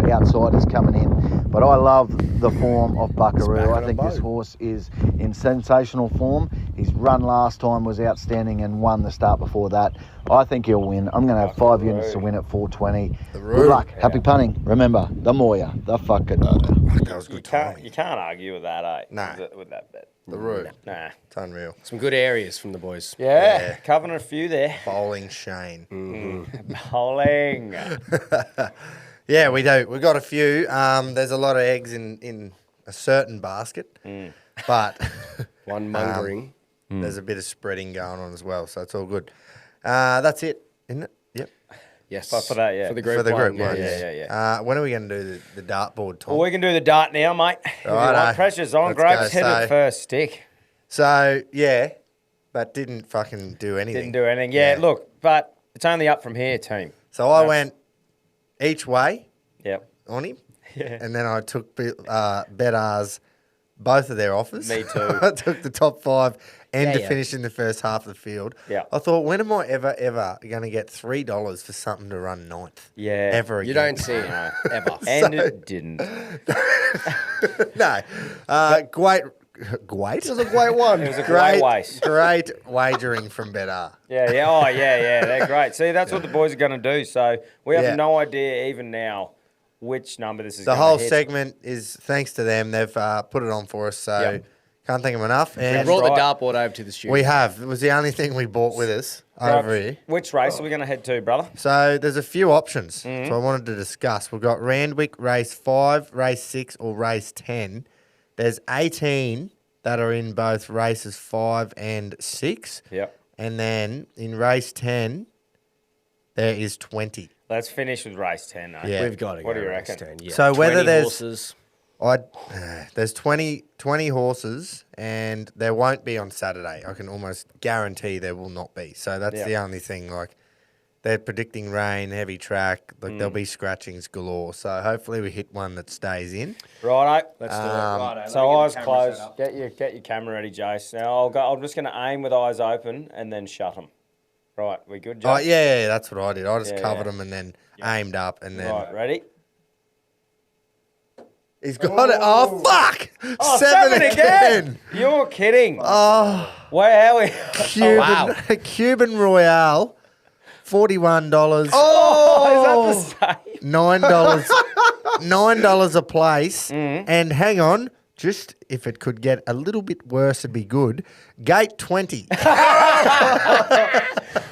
outsiders coming in. But I love the form of Buckaroo. I think this horse is in sensational form. His run last time was outstanding and won the start before that. I think he'll win. I'm going to have 5 units to win at 420. Good luck. Happy punting. Remember, the Moya, the fucking... That was good timing. You can't argue with that, eh? Nah. With that bet. The Roo. Nah. It's unreal. Some good areas from the boys. Yeah. Covering a few there. Bowling Shane. Bowling. Yeah, we do. We've got a few. There's a lot of eggs in a certain basket, but One mongering. there's a bit of spreading going on as well, so it's all good. That's it, isn't it? Yep. Yes. For that, yeah. For the Group For the 1. Group 1, yeah. when are we going to do the dartboard, Tom? Well, we can do the dart now, mate. Righto. Pressure's on. Let's Grope's go. hit it first stick. So, yeah, but didn't fucking do anything. Didn't do anything. Yeah, look, but it's only up from here, team. So I went each way Yep. on him, Yeah. and then I took BETR's both of their offers. Me too. I took the top 5 and to yeah. finish in the first half of the field. Yeah. I thought, when am I ever going to get $3 for something to run 9th? Yeah. Ever again. You don't see it, ever. And it didn't. No. Great. It was a great one. It was a great waste. Great wagering from BETR. Yeah. Oh, yeah. They're great. See, that's what the boys are going to do. So we have Yeah. no idea even now which number this is The going to whole hit. segment is thanks to them. They've put it on for us, so Yep. can't thank them enough. We And brought right. the dartboard over to the studio. we have. It was the only thing we bought with us over here. Which race are we going to head to, brother? So there's a few options. So I wanted to discuss. We've got Randwick race 5, race 6, or race 10. There's 18 that are in both races 5 and 6. Yep. And then in race 10, there is 20. Let's finish with race 10, though. Yeah. We've got to go. What do you race reckon? 10, yeah. So whether 20 there's- horses. There's 20 horses, and there won't be on Saturday. I can almost guarantee there will not be. So that's Yeah. the only thing. Like, they're predicting rain, heavy track. Like, there'll be scratchings galore. So hopefully we hit one that stays in. Righto. Let's do it. Righto, So let me eyes get the camera closed. set up. Get your camera ready, Jace. Now I'm just going to aim with eyes open and then shut them. Right, we good, Jace? Oh, yeah, that's what I did. I just Yeah, covered yeah. them and then aimed up and then... Right, ready? He's got it. Oh, fuck! Oh, 7 again! You're kidding. Oh, Wow. Cuban, Cuban Royale, $41. Oh, is that the same? $9 a place. And hang on, just if it could get a little bit worse, it'd be good. Gate 20.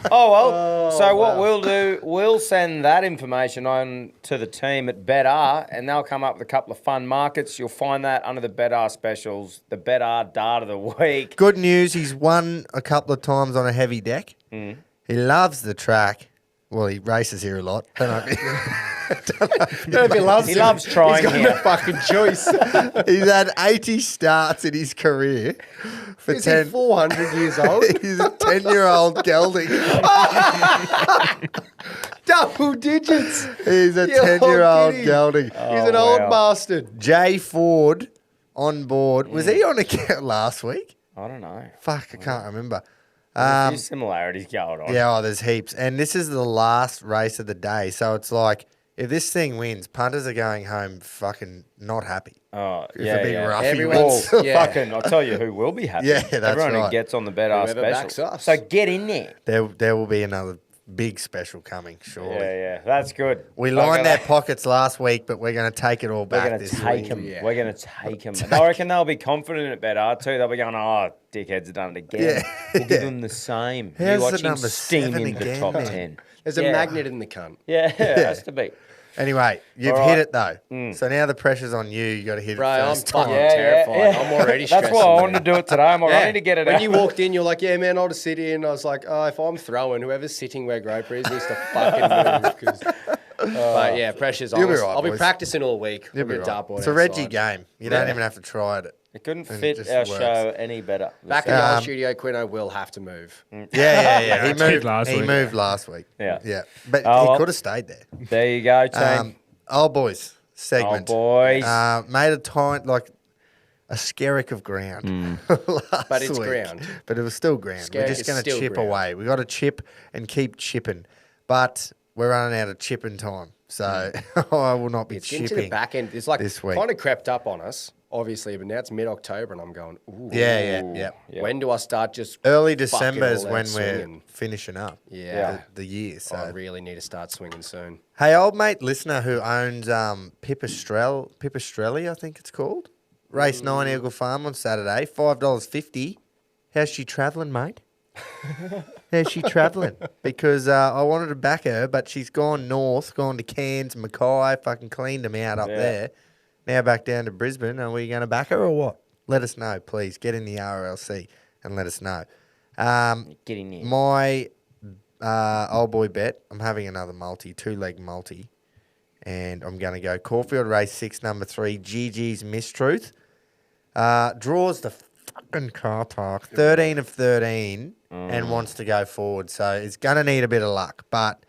Oh, well. So what we'll do, we'll send that information on to the team at BETR, and they'll come up with a couple of fun markets. You'll find that under the BETR specials, the BETR Dart of the Week. Good news, he's won a couple of times on a heavy deck. He loves the track. Well, he races here a lot. Don't know if He loves trying here. Fucking choice. He's had 80 starts in his career. For Is he 400 years old? He's a 10-year-old gelding. Double digits. He's a You're 10-year-old kidding. gelding. He's an old wow. bastard. Jay Ford on board. Was he on account last week? I don't know. Fuck, I can't remember. There's a few similarities going on. Yeah, there's heaps. And this is the last race of the day. So it's like, if this thing wins, punters are going home fucking not happy. Oh, It's yeah, a big yeah. roughy Everyone's- wins. yeah. Fucking, I'll tell you who will be happy. Yeah, that's Everyone right. who gets on the BETR Whoever backs special. us. So get in there. There will be another big special coming, surely. Yeah, that's good. We Like, lined their pockets last week, but we're going to take it all We're back going to this take week. them. We're going to take them. I reckon they'll be confident in it better too. They'll be going, "Oh, dickheads have done it again." We'll give them the same. How's You the watch him number steam 7 into the again, top man? 10. There's a magnet in the cunt. Yeah, it has to be. Anyway, you've All right. hit it though. So now the pressure's on you. You got to hit Bro, it I'm first time. fucking terrified. I'm already stressing. That's why I wanted to do it today. I'm like, I need to get it when out. you walked in, you're like, yeah, man, I'll just sit here. And I was like, oh, if I'm throwing, whoever's sitting where Groper is needs to fucking move. 'Cause- but yeah, pressure's on. You'll be right, I'll be boys. practicing all week. You'll be With a right. dartboard It's a Reggie outside. game. You don't even have to try it. It couldn't And it fit just our works. show any better. Back in the old studio, Quino will have to move. Yeah. He did moved last He week. moved last week. Yeah. But Oh, he well. could have stayed there. There you go, team. Old boys segment. Boys. Made a like a skerrick of ground last But it's week. ground. But it was still ground. We're Skerrick just is going to still chip ground. away. We got to chip and keep chipping. But we're running out of chipping time. So I will not be It's getting chipping. to the back end. It's like this week. kind of crept up on us, obviously, but now it's mid-October and I'm going, ooh. Yeah. When do I start just Early fucking December is all out when we're swinging? finishing up Yeah. the year. So I really need to start swinging soon. Hey, old mate listener who owns Pipistrelli, I think it's called. Race 9 Eagle Farm on Saturday, $5.50. How's she travelling, mate? How's she travelling? Because I wanted to back her, but she's gone north, gone to Cairns, Mackay, fucking cleaned them out up there. Now back down to Brisbane. Are we going to back her or what? Let us know, please. Get in the RLC and let us know. Get in there. My old boy bet, I'm having another multi, 2-leg multi, and I'm going to go Caulfield race 6, number 3, GG's Mistruth. Draws the fucking car park, 13 of 13, and wants to go forward. So it's going to need a bit of luck. But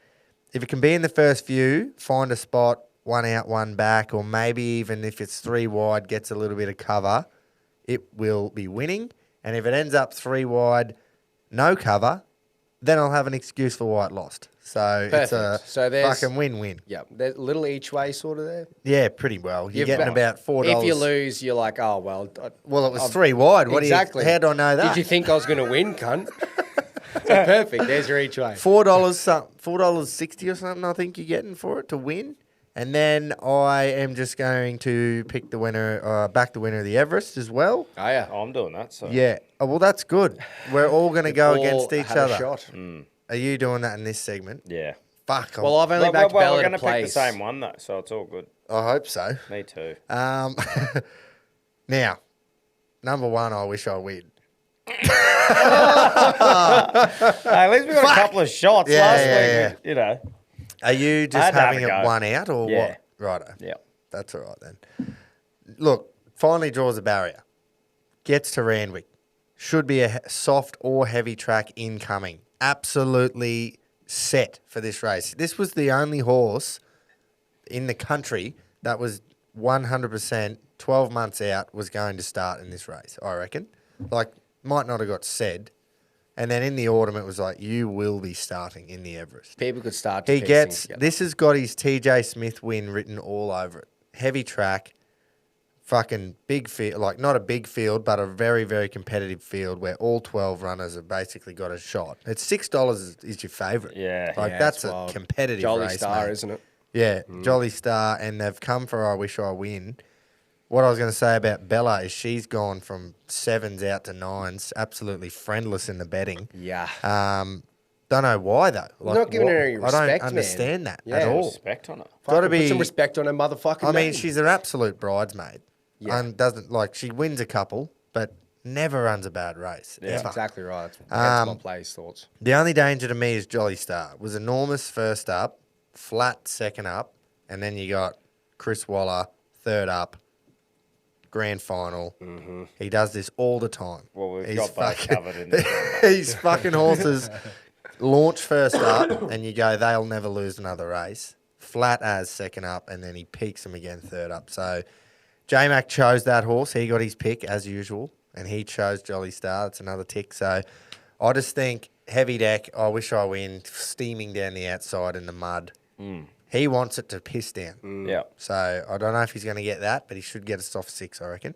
if it can be in the first few, find a spot, 1 out, 1 back, or maybe even if it's 3 wide, gets a little bit of cover, it will be winning. And if it ends up 3 wide, no cover, then I'll have an excuse for why it lost. So it's a Perfect. So there's- fucking win-win. Yeah, there's a little each way sort of there. Yeah, pretty well. You're You've getting got- about $4. If you lose, you're like, oh, well. Well, it was 3 wide. What exactly. how do I know that? Did you think I was going to win, cunt? So perfect. There's your each way. $4.60 or something, I think you're getting for it to win. And then I am just going to pick the winner, back the winner of the Everest as well. Oh, yeah. I'm doing that. So Yeah. Oh, well, that's good. We're all going to go All against each had a other. shot. Are you doing that in this segment? Yeah. Fuck. Well, I've only backed we're Bella going to to pick the place. same one though, so it's all good. I hope so. Me too. Now, number 1, I wish I win. Hey, at least we got a couple of shots Yeah, last yeah, week. You know. Are you I just had to have having a it go. 1 out or Yeah. what? Righto. Yeah. That's all right then. Look, finally draws a barrier. Gets to Randwick. Should be a soft or heavy track incoming. Absolutely set for this race. This was the only horse in the country that was 100% 12 months out was going to start in this race, I reckon. Like, might not have got said. And then in the autumn, it was like, you will be starting in the Everest. People could start to He piece gets, things together. this has got his TJ Smith win written all over it. Heavy track, fucking big field, like not a big field, but a very, very competitive field where all 12 runners have basically got a shot. It's $6 is your favourite. Yeah. Like Yeah, that's it's a wild. competitive Jolly race, Star, mate. isn't it? Yeah, Jolly Star, and they've come for I Wish I Win. What I was going to say about Bella is she's gone from 7s out to 9s, absolutely friendless in the betting. Yeah. Don't know why though. Like, Not giving her any I respect, don't man. understand that Yeah. at all. Respect on it. Gotta Fucking be put some respect on her motherfucking I mean, name. she's an absolute bridesmaid. Yeah. And doesn't like she wins a couple, but never runs a bad race. That's ever. exactly right. That's my place thoughts. The only danger to me is Jolly Star. Was enormous first up, flat second up, and then you got Chris Waller third up, grand final. Mm-hmm. He does this all the time. Well, we've He's got both fucking- covered in this one. These fucking horses launch first up, and you go, they'll never lose another race. Flat as second up, and then he peaks them again third up. So J-Mac chose that horse. He got his pick as usual, and he chose Jolly Star. That's another tick. So I just think heavy deck. I wish I win. Steaming down the outside in the mud. He wants it to piss down. Yeah. So I don't know if he's going to get that, but he should get a soft 6, I reckon.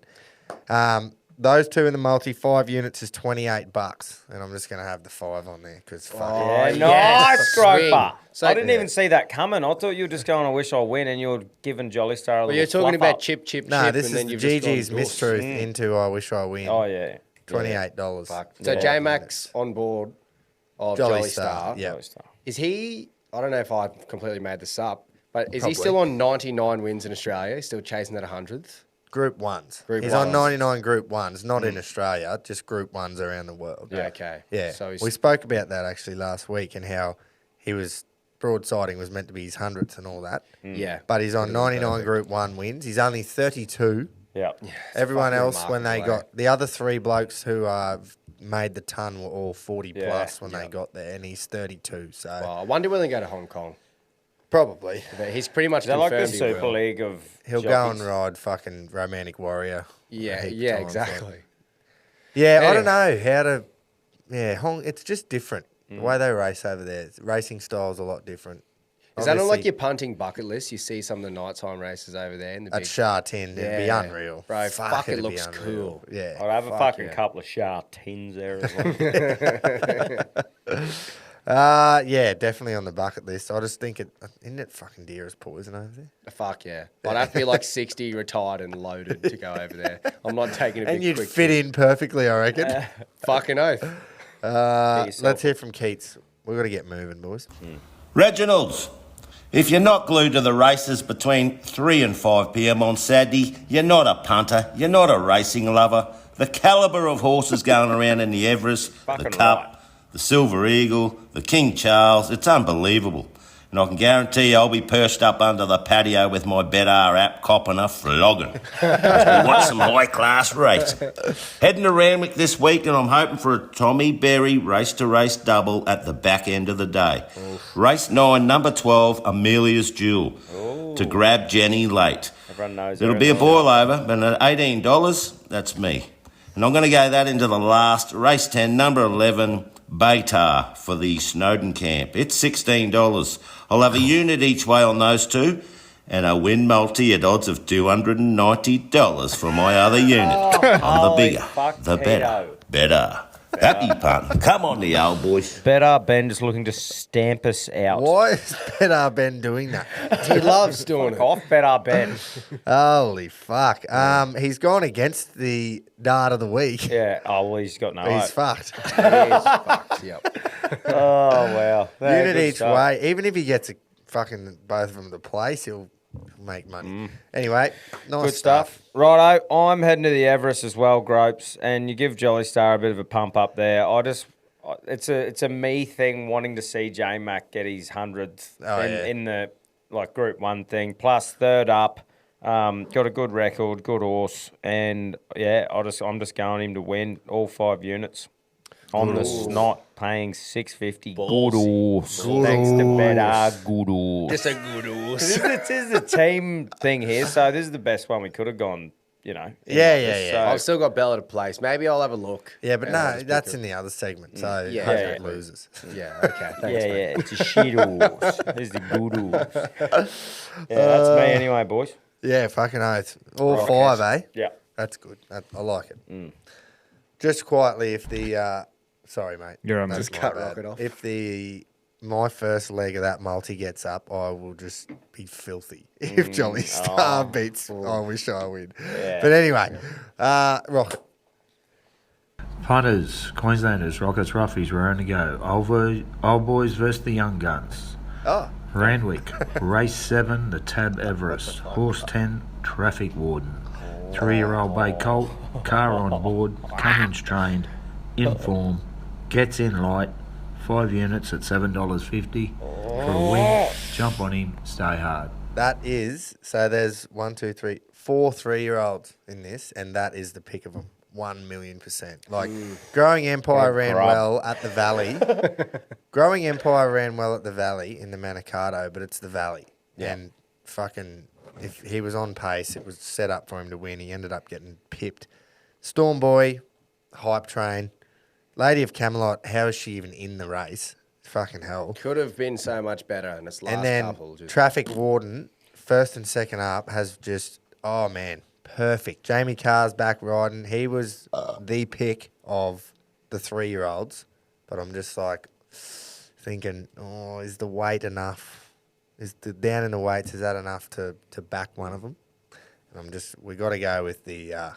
those two in the multi, 5 units is $28, and I'm just gonna have the 5 on there because fuck it. Yeah, nice, Groper. So- I didn't even see that coming. I thought you were just going, I wish I win, and you were giving Jolly Star a little Well, you're talking fluff about up. chip, No, chip, this and is then the you've just GG's gone mistruth into I wish I win. Oh, yeah. $28. So Yeah. J-Max on board of Jolly Star. Yeah. Jolly Star. Is he, I don't know if I completely made this up, but is he Probably. still on 99 wins in Australia? He's still chasing that 100th? Group 1s. Group He's on ones. 99 Group 1s, not in Australia, just Group 1s around the world. Yeah. Okay. Yeah. So he's, We spoke about that actually last week and how he was, broadsiding was meant to be his 100th and all that. yeah. But he's on Could've been 99 perfect. Group 1 wins. He's only 32. Yeah. Everyone fucking else, when they remarkable, got the other 3 blokes who made the ton, were all 40 Yeah, plus when they got there, and he's 32. So Well, I wonder when they go to Hong Kong. probably But he's pretty much They're like the confirmed he Super will. League of he'll go jockeys. and ride fucking Romantic Warrior. a Yeah, heap of yeah, times, exactly. like. Yeah, I Anyway. don't know how to. Yeah, it's just different. The way they race over there, racing style's a lot different. Is that on like Obviously, your punting bucket list? You see some of the nighttime races over there in the at big... Shah 10, it'd be Yeah. unreal. Bro, fuck, it it'd be looks unreal. cool. Yeah. I'd have a fuck fucking yeah. couple of Shah tins there as well. Yeah, definitely on the bucket list. I just think isn't it fucking dear as poison over there? Fuck yeah. I'd have to be like 60, retired and loaded to go over there. I'm not taking a big And you'd quick fit trip. in perfectly, I reckon. Fucking oath. Let's hear from Keats. We've got to get moving, boys. Reginald's. If you're not glued to the races between 3 and 5 p.m. on Saturday, you're not a punter, you're not a racing lover. The calibre of horses going around in the Everest, the Fucking Cup, right. the Silver Eagle, the King Charles, it's unbelievable. And I can guarantee you I'll be perched up under the patio with my BETR app copping a flogging. We want some high-class racing. Heading to Randwick this week and I'm hoping for a Tommy Berry race-to-race double at the back end of the day. Race 9, number 12, Amelia's Jewel, to grab Jenny late. Everyone knows It'll her be a as boil over, but at $18, that's me. And I'm going to go that into the last, race 10, number 11, BETR for the Snowden camp. It's $16. I'll have a unit each way on those two and a win multi at odds of $290 for my other unit. I'm the bigger, the better. Better. Happy punt. Come on, the old boys. Better Ben just looking to stamp us out. Why is Better Ben doing that? He loves doing Fuck it. off, Better Ben. Holy fuck. He's gone against the dart of the week. Yeah. Oh, well, he's got no He's hope. fucked. He is fucked, yep. Oh, wow. Yeah, Unit good each stuff. way. Even if he gets fucking both of them to place, he'll make money. Anyway, nice Good stuff. Righto, I'm heading to the Everest as well, Gropes, and you give Jolly Star a bit of a pump up there. It's a me thing wanting to see J Mac get his 100th in the like Group 1 thing. Plus third up, got a good record, good horse, and yeah, I'm just going him to win all 5 units. On the snot, paying $6.50. Good horse. Thanks to Better. Good horse. Just a good horse. This is the team thing here, so this is the best one we could have gone, in Yeah, August, yeah. I've still got Bella to place. Maybe I'll have a look. Yeah, but and I'll no, just that's pick in the other segment. So Yeah, hope yeah, it yeah. loses. Yeah, okay. Thanks, Yeah, mate. it's a shit horse. This is the good horse. Yeah, that's me anyway, boys. Yeah, fucking oath. All Rocket. 5, eh? Yeah. That's good. I like it. Just quietly, if the sorry, mate. You're on, That's mate. my Cut bad. Rocket off. If my first leg of that multi gets up, I will just be filthy. If Jolly Star beats, I wish I win. Yeah. But anyway, Rocket. Punters, Queenslanders, Rockets, Roughies, we're on to go. Old boys versus the young guns. Oh, Randwick, race 7, the Tab Everest. Horse 10, Traffic Warden. 3-year-old bay colt, car on board, Cummins trained, in form, gets in light, 5 units at $7.50 for a win. Jump on him, stay hard. that is, so there's 1, 2, 3, 4 3-year-olds in this, and that is the pick of them. 1,000,000%. Like, Growing Empire ran well at the Valley. Growing Empire ran well at the Valley in the Manikato, but it's the Valley. Yeah. And fucking, if he was on pace, it was set up for him to win. He ended up getting pipped. Storm Boy, Hype Train. Lady of Camelot, how is she even in the race? Fucking hell. Could have been so much better in this last And then couple. Just... Traffic Warden, first and second up, has just, oh man, perfect. Jamie Carr's back riding. He was the pick of the 3-year-olds, but I'm just like thinking, is the weight enough? Is the down in the weights, is that enough to back one of them? And we got to go with the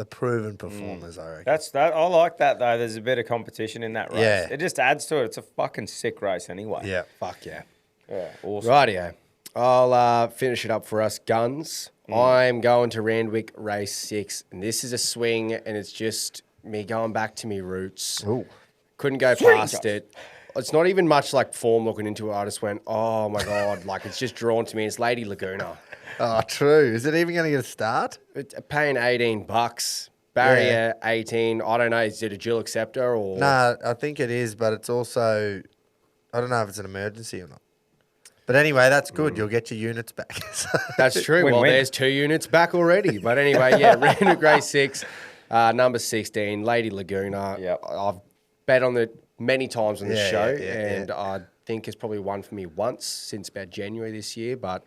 proven performers, I reckon. I like that though. There's a bit of competition in that race. Yeah. It just adds to it. It's a fucking sick race anyway. Yeah. Fuck yeah. Yeah. Awesome. Rightio. I'll finish it up for us. Guns. I'm going to Randwick race 6, and this is a swing, and it's just me going back to me roots. Ooh. Couldn't go past it. It's not even much like form looking into it. I just went, oh my God, like it's just drawn to me. It's Lady Laguna. Oh, true. Is it even going to get a start? Paying $18. Barrier 18. I don't know. Is it a dual acceptor or? Nah, I think it is, but it's also, I don't know if it's an emergency or not. But anyway, that's good. You'll get your units back. That's true. Win-win. Well, there's 2 units back already. But anyway, yeah, Randwick race 6, number 16, Lady Laguna. Yep. I've bet on it many times on the Yeah, show, yeah. I think it's probably won for me once since about January this year, but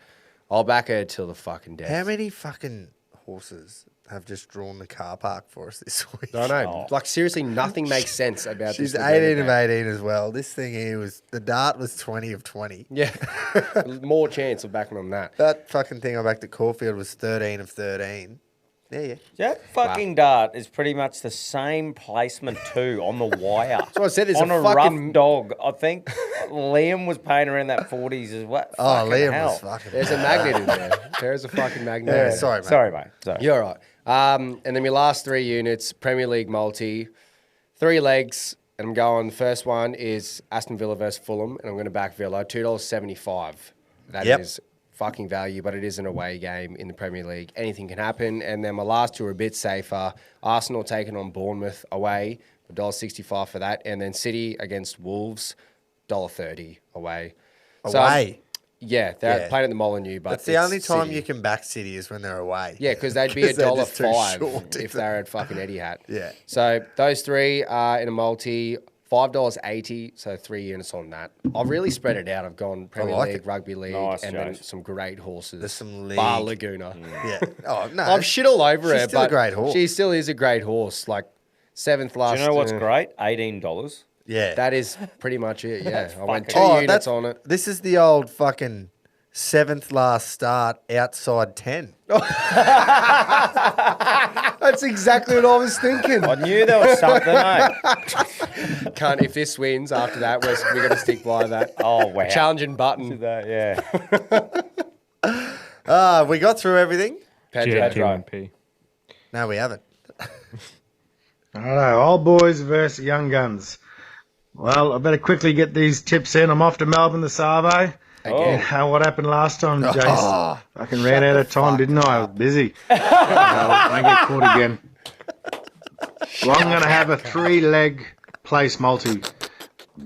I'll back her till the fucking death. How many fucking horses have just drawn the car park for us this week? I know. Like, seriously, nothing makes sense about She's this. 18 of 18 as well. This thing here the dart was 20 of 20. Yeah. More chance of backing on that. That fucking thing I backed at Caulfield was 13 of 13. Yeah. That fucking dart is pretty much the same placement too on the wire. So I said there's on a rough fucking dog. I think Liam was paying around that 40s as well. Oh, Fucking Liam hell. was fucking. There's a magnet in there. There's a fucking magnet. Yeah, in there. sorry, mate. Sorry, mate. Sorry. You're all right. And then my last 3 units, Premier League multi, 3 legs, and I'm going, the first one is Aston Villa versus Fulham, and I'm going to back Villa, $2.75. That is fucking value, but it is an away game in the Premier League. Anything can happen. And then my last 2 are a bit safer. Arsenal taking on Bournemouth away, $1.65 for that. And then City against Wolves, $1.30 away. Away? Yeah, they're playing at the Molineux, but That's the only time City. you can back City is when they're away. Yeah, because they'd be Because they're just too $1.05 short, if they're at fucking Etihad. Yeah. So those 3 are in a multi, $5.80, so 3 units on that. I've really spread it out. I've gone Premier like League, it. Rugby League, Nice, and then Jase. some great horses. There's some league. Bar Laguna. Yeah. Oh, no. I'm shit all over her, She's still but a great horse. she still is a great horse. Like 7th last. Do you know what's great? $18. Yeah. That is pretty much it. Yeah, I went 2 Oh, units on it. This is the old fucking 7th last start outside 10. That's exactly what I was thinking. I knew there was something, eh? Can't, if this wins after that, we're going to stick by that. Oh, wow. Challenging button. Yeah. We got through everything. Pedro. No, we haven't. Righto, old boys versus young guns. Well, I better quickly get these tips in. I'm off to Melbourne, the Savo. Again. What happened last time, Jace? Fucking ran out of time, didn't I? I was busy. Don't get caught again. Well, I'm going to have a 3-leg place multi.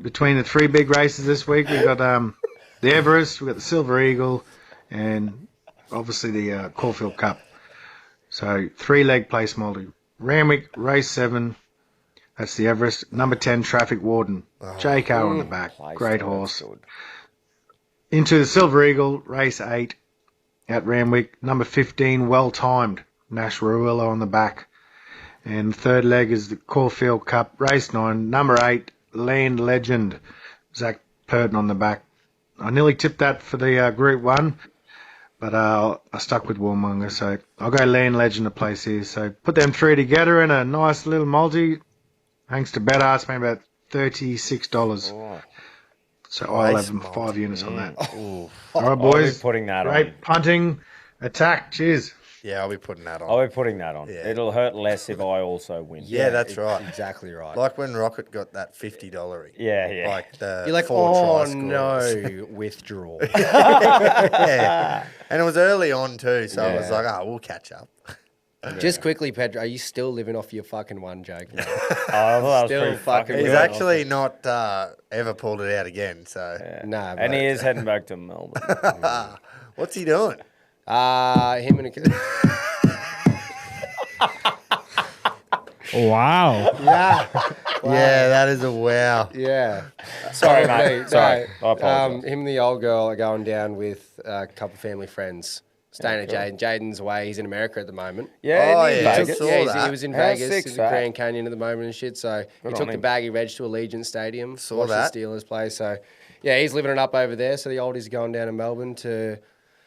Between the 3 big races this week, we've got the Everest, we've got the Silver Eagle, and obviously the Caulfield Cup. So 3-leg place multi. Randwick, race 7. That's the Everest. Number 10, Traffic Warden. JK on the back. Great horse. Into the Silver Eagle, race 8 at Randwick. Number 15, Well Timed. Nash Ruillo on the back. And third leg is the Caulfield Cup, race 9. Number 8, Land Legend. Zach Purton on the back. I nearly tipped that for the Group 1, but I stuck with Warmonger, so I'll go Land Legend to place here. So put them 3 together in a nice little multi. Thanks to BETR, it's been about $36. Oh. So I'll have 5 units on that. All right, boys. I'll be putting that Great on. punting, attack. Cheers. Yeah, I'll be putting that on. I'll be putting that on. Yeah. It'll hurt less if I also win. Yeah, that's right. Exactly right. Like when Rocket got that $50. Yeah. Like the You're like, 4 oh try no, scorers. withdrawal. Yeah. And it was early on too, so I was Yeah. like, we'll catch up. Just quickly, Pedro, are you still living off your fucking one joke? I thought that was Still pretty fucking fucking He's good. actually not ever pulled it out again, so. Nah, And but- he is heading back to Melbourne. What's he doing? him and a... Wow. Yeah. Yeah, that is a wow. Yeah. Sorry, mate. No, Sorry. I apologise. him and the old girl are going down with a couple of family friends. Staying at Jaden. Jaden's away. He's in America at the moment. Yeah, yeah, I Vegas. saw Yeah, that. he was in How Vegas, sick's in the that? Grand Canyon at the moment and shit. So he Good took on the him. baggy reg to Allegiant Stadium. Saw watched that. the Steelers play. So yeah, he's living it up over there. So the oldies are going down to Melbourne to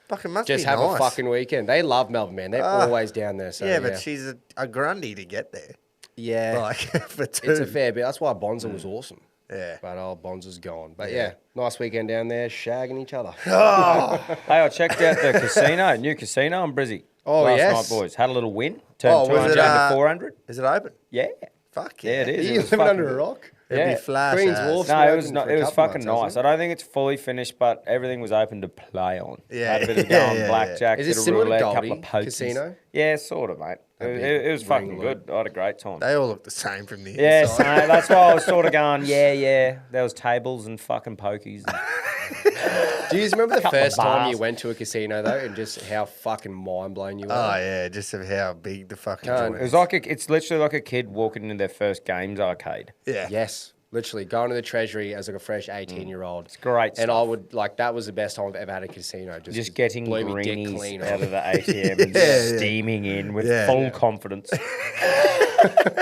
Fucking must just be have nice. a fucking weekend. They love Melbourne, man. They're always down there. So yeah, but she's a Grundy to get there. yeah, Like, for two. it's a fair bit. That's why Bonza was awesome. Yeah. But old Bonza's gone. But yeah, nice weekend down there, shagging each other. Hey, I checked out the casino, new casino in Brizzy. Oh, last yes. night, boys. Had a little win. Turned Oh, was 200 it, into 400. Is it open? Yeah. Fuck Yeah, yeah. it is. Are It you was living fucking- under a rock? It'd Yeah. be flash. Queen's as. Wharf. No, it was open not. for a It was couple fucking months, nice. hasn't I don't think it's fully finished, but everything was open to play on. Yeah, Had a bit of yeah, going yeah, blackjack, Is it bit of similar to roulette, couple Goldie of pokies. Casino? Yeah, sort of, mate. It was fucking good. I had a great time. They all look the same from the Yeah, so inside. that's why I was sort of going, yeah. There was tables and fucking pokies. And Do you remember the Couple of first time you bars. went to a casino though, and just how fucking mind blown you were? Oh yeah, just of how big the fucking Can't- joint it was is. like it's literally like a kid walking into their first games arcade. Yeah. Yes, literally going to the treasury as like a fresh 18-year-old. It's great and stuff. I would like that was the best time I've ever had at a casino. Just getting blew me dick greenies clean out off. of the ATM and Yeah, yeah. steaming in with Yeah. full confidence.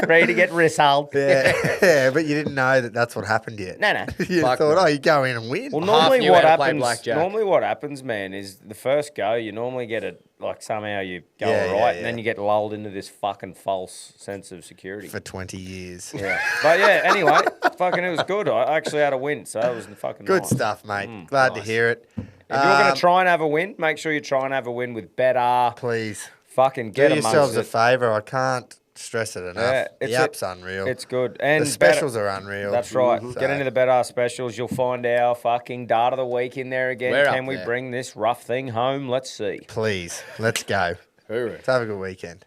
Ready to get resolved. Yeah, but you didn't know that that's what happened yet. No. You Fuck thought, no. oh, you go in and win. Well, Half normally knew what how to play happens? blackjack. Normally, what happens, man, is the first go. You normally get it like somehow you go Yeah, all yeah, right, and then yeah. you get lulled into this fucking false sense of security. For 20 years. Yeah, but yeah. Anyway, fucking, it was good. I actually had a win, so it was fucking Good nice. stuff, mate. Glad to hear it. If you're going to try and have a win, make sure you try and have a win with BETR. Please. Fucking Do get yourselves amongst a it. favour. I can't stress it enough. Yeah, the app's unreal. It's good. And the specials are unreal. That's right. So- Get into the BETR specials. You'll find our fucking dart of the week in there again. We're Can up we there. bring this rough thing home? Let's see. Please. Let's go. Hoorah. Let's have a good weekend.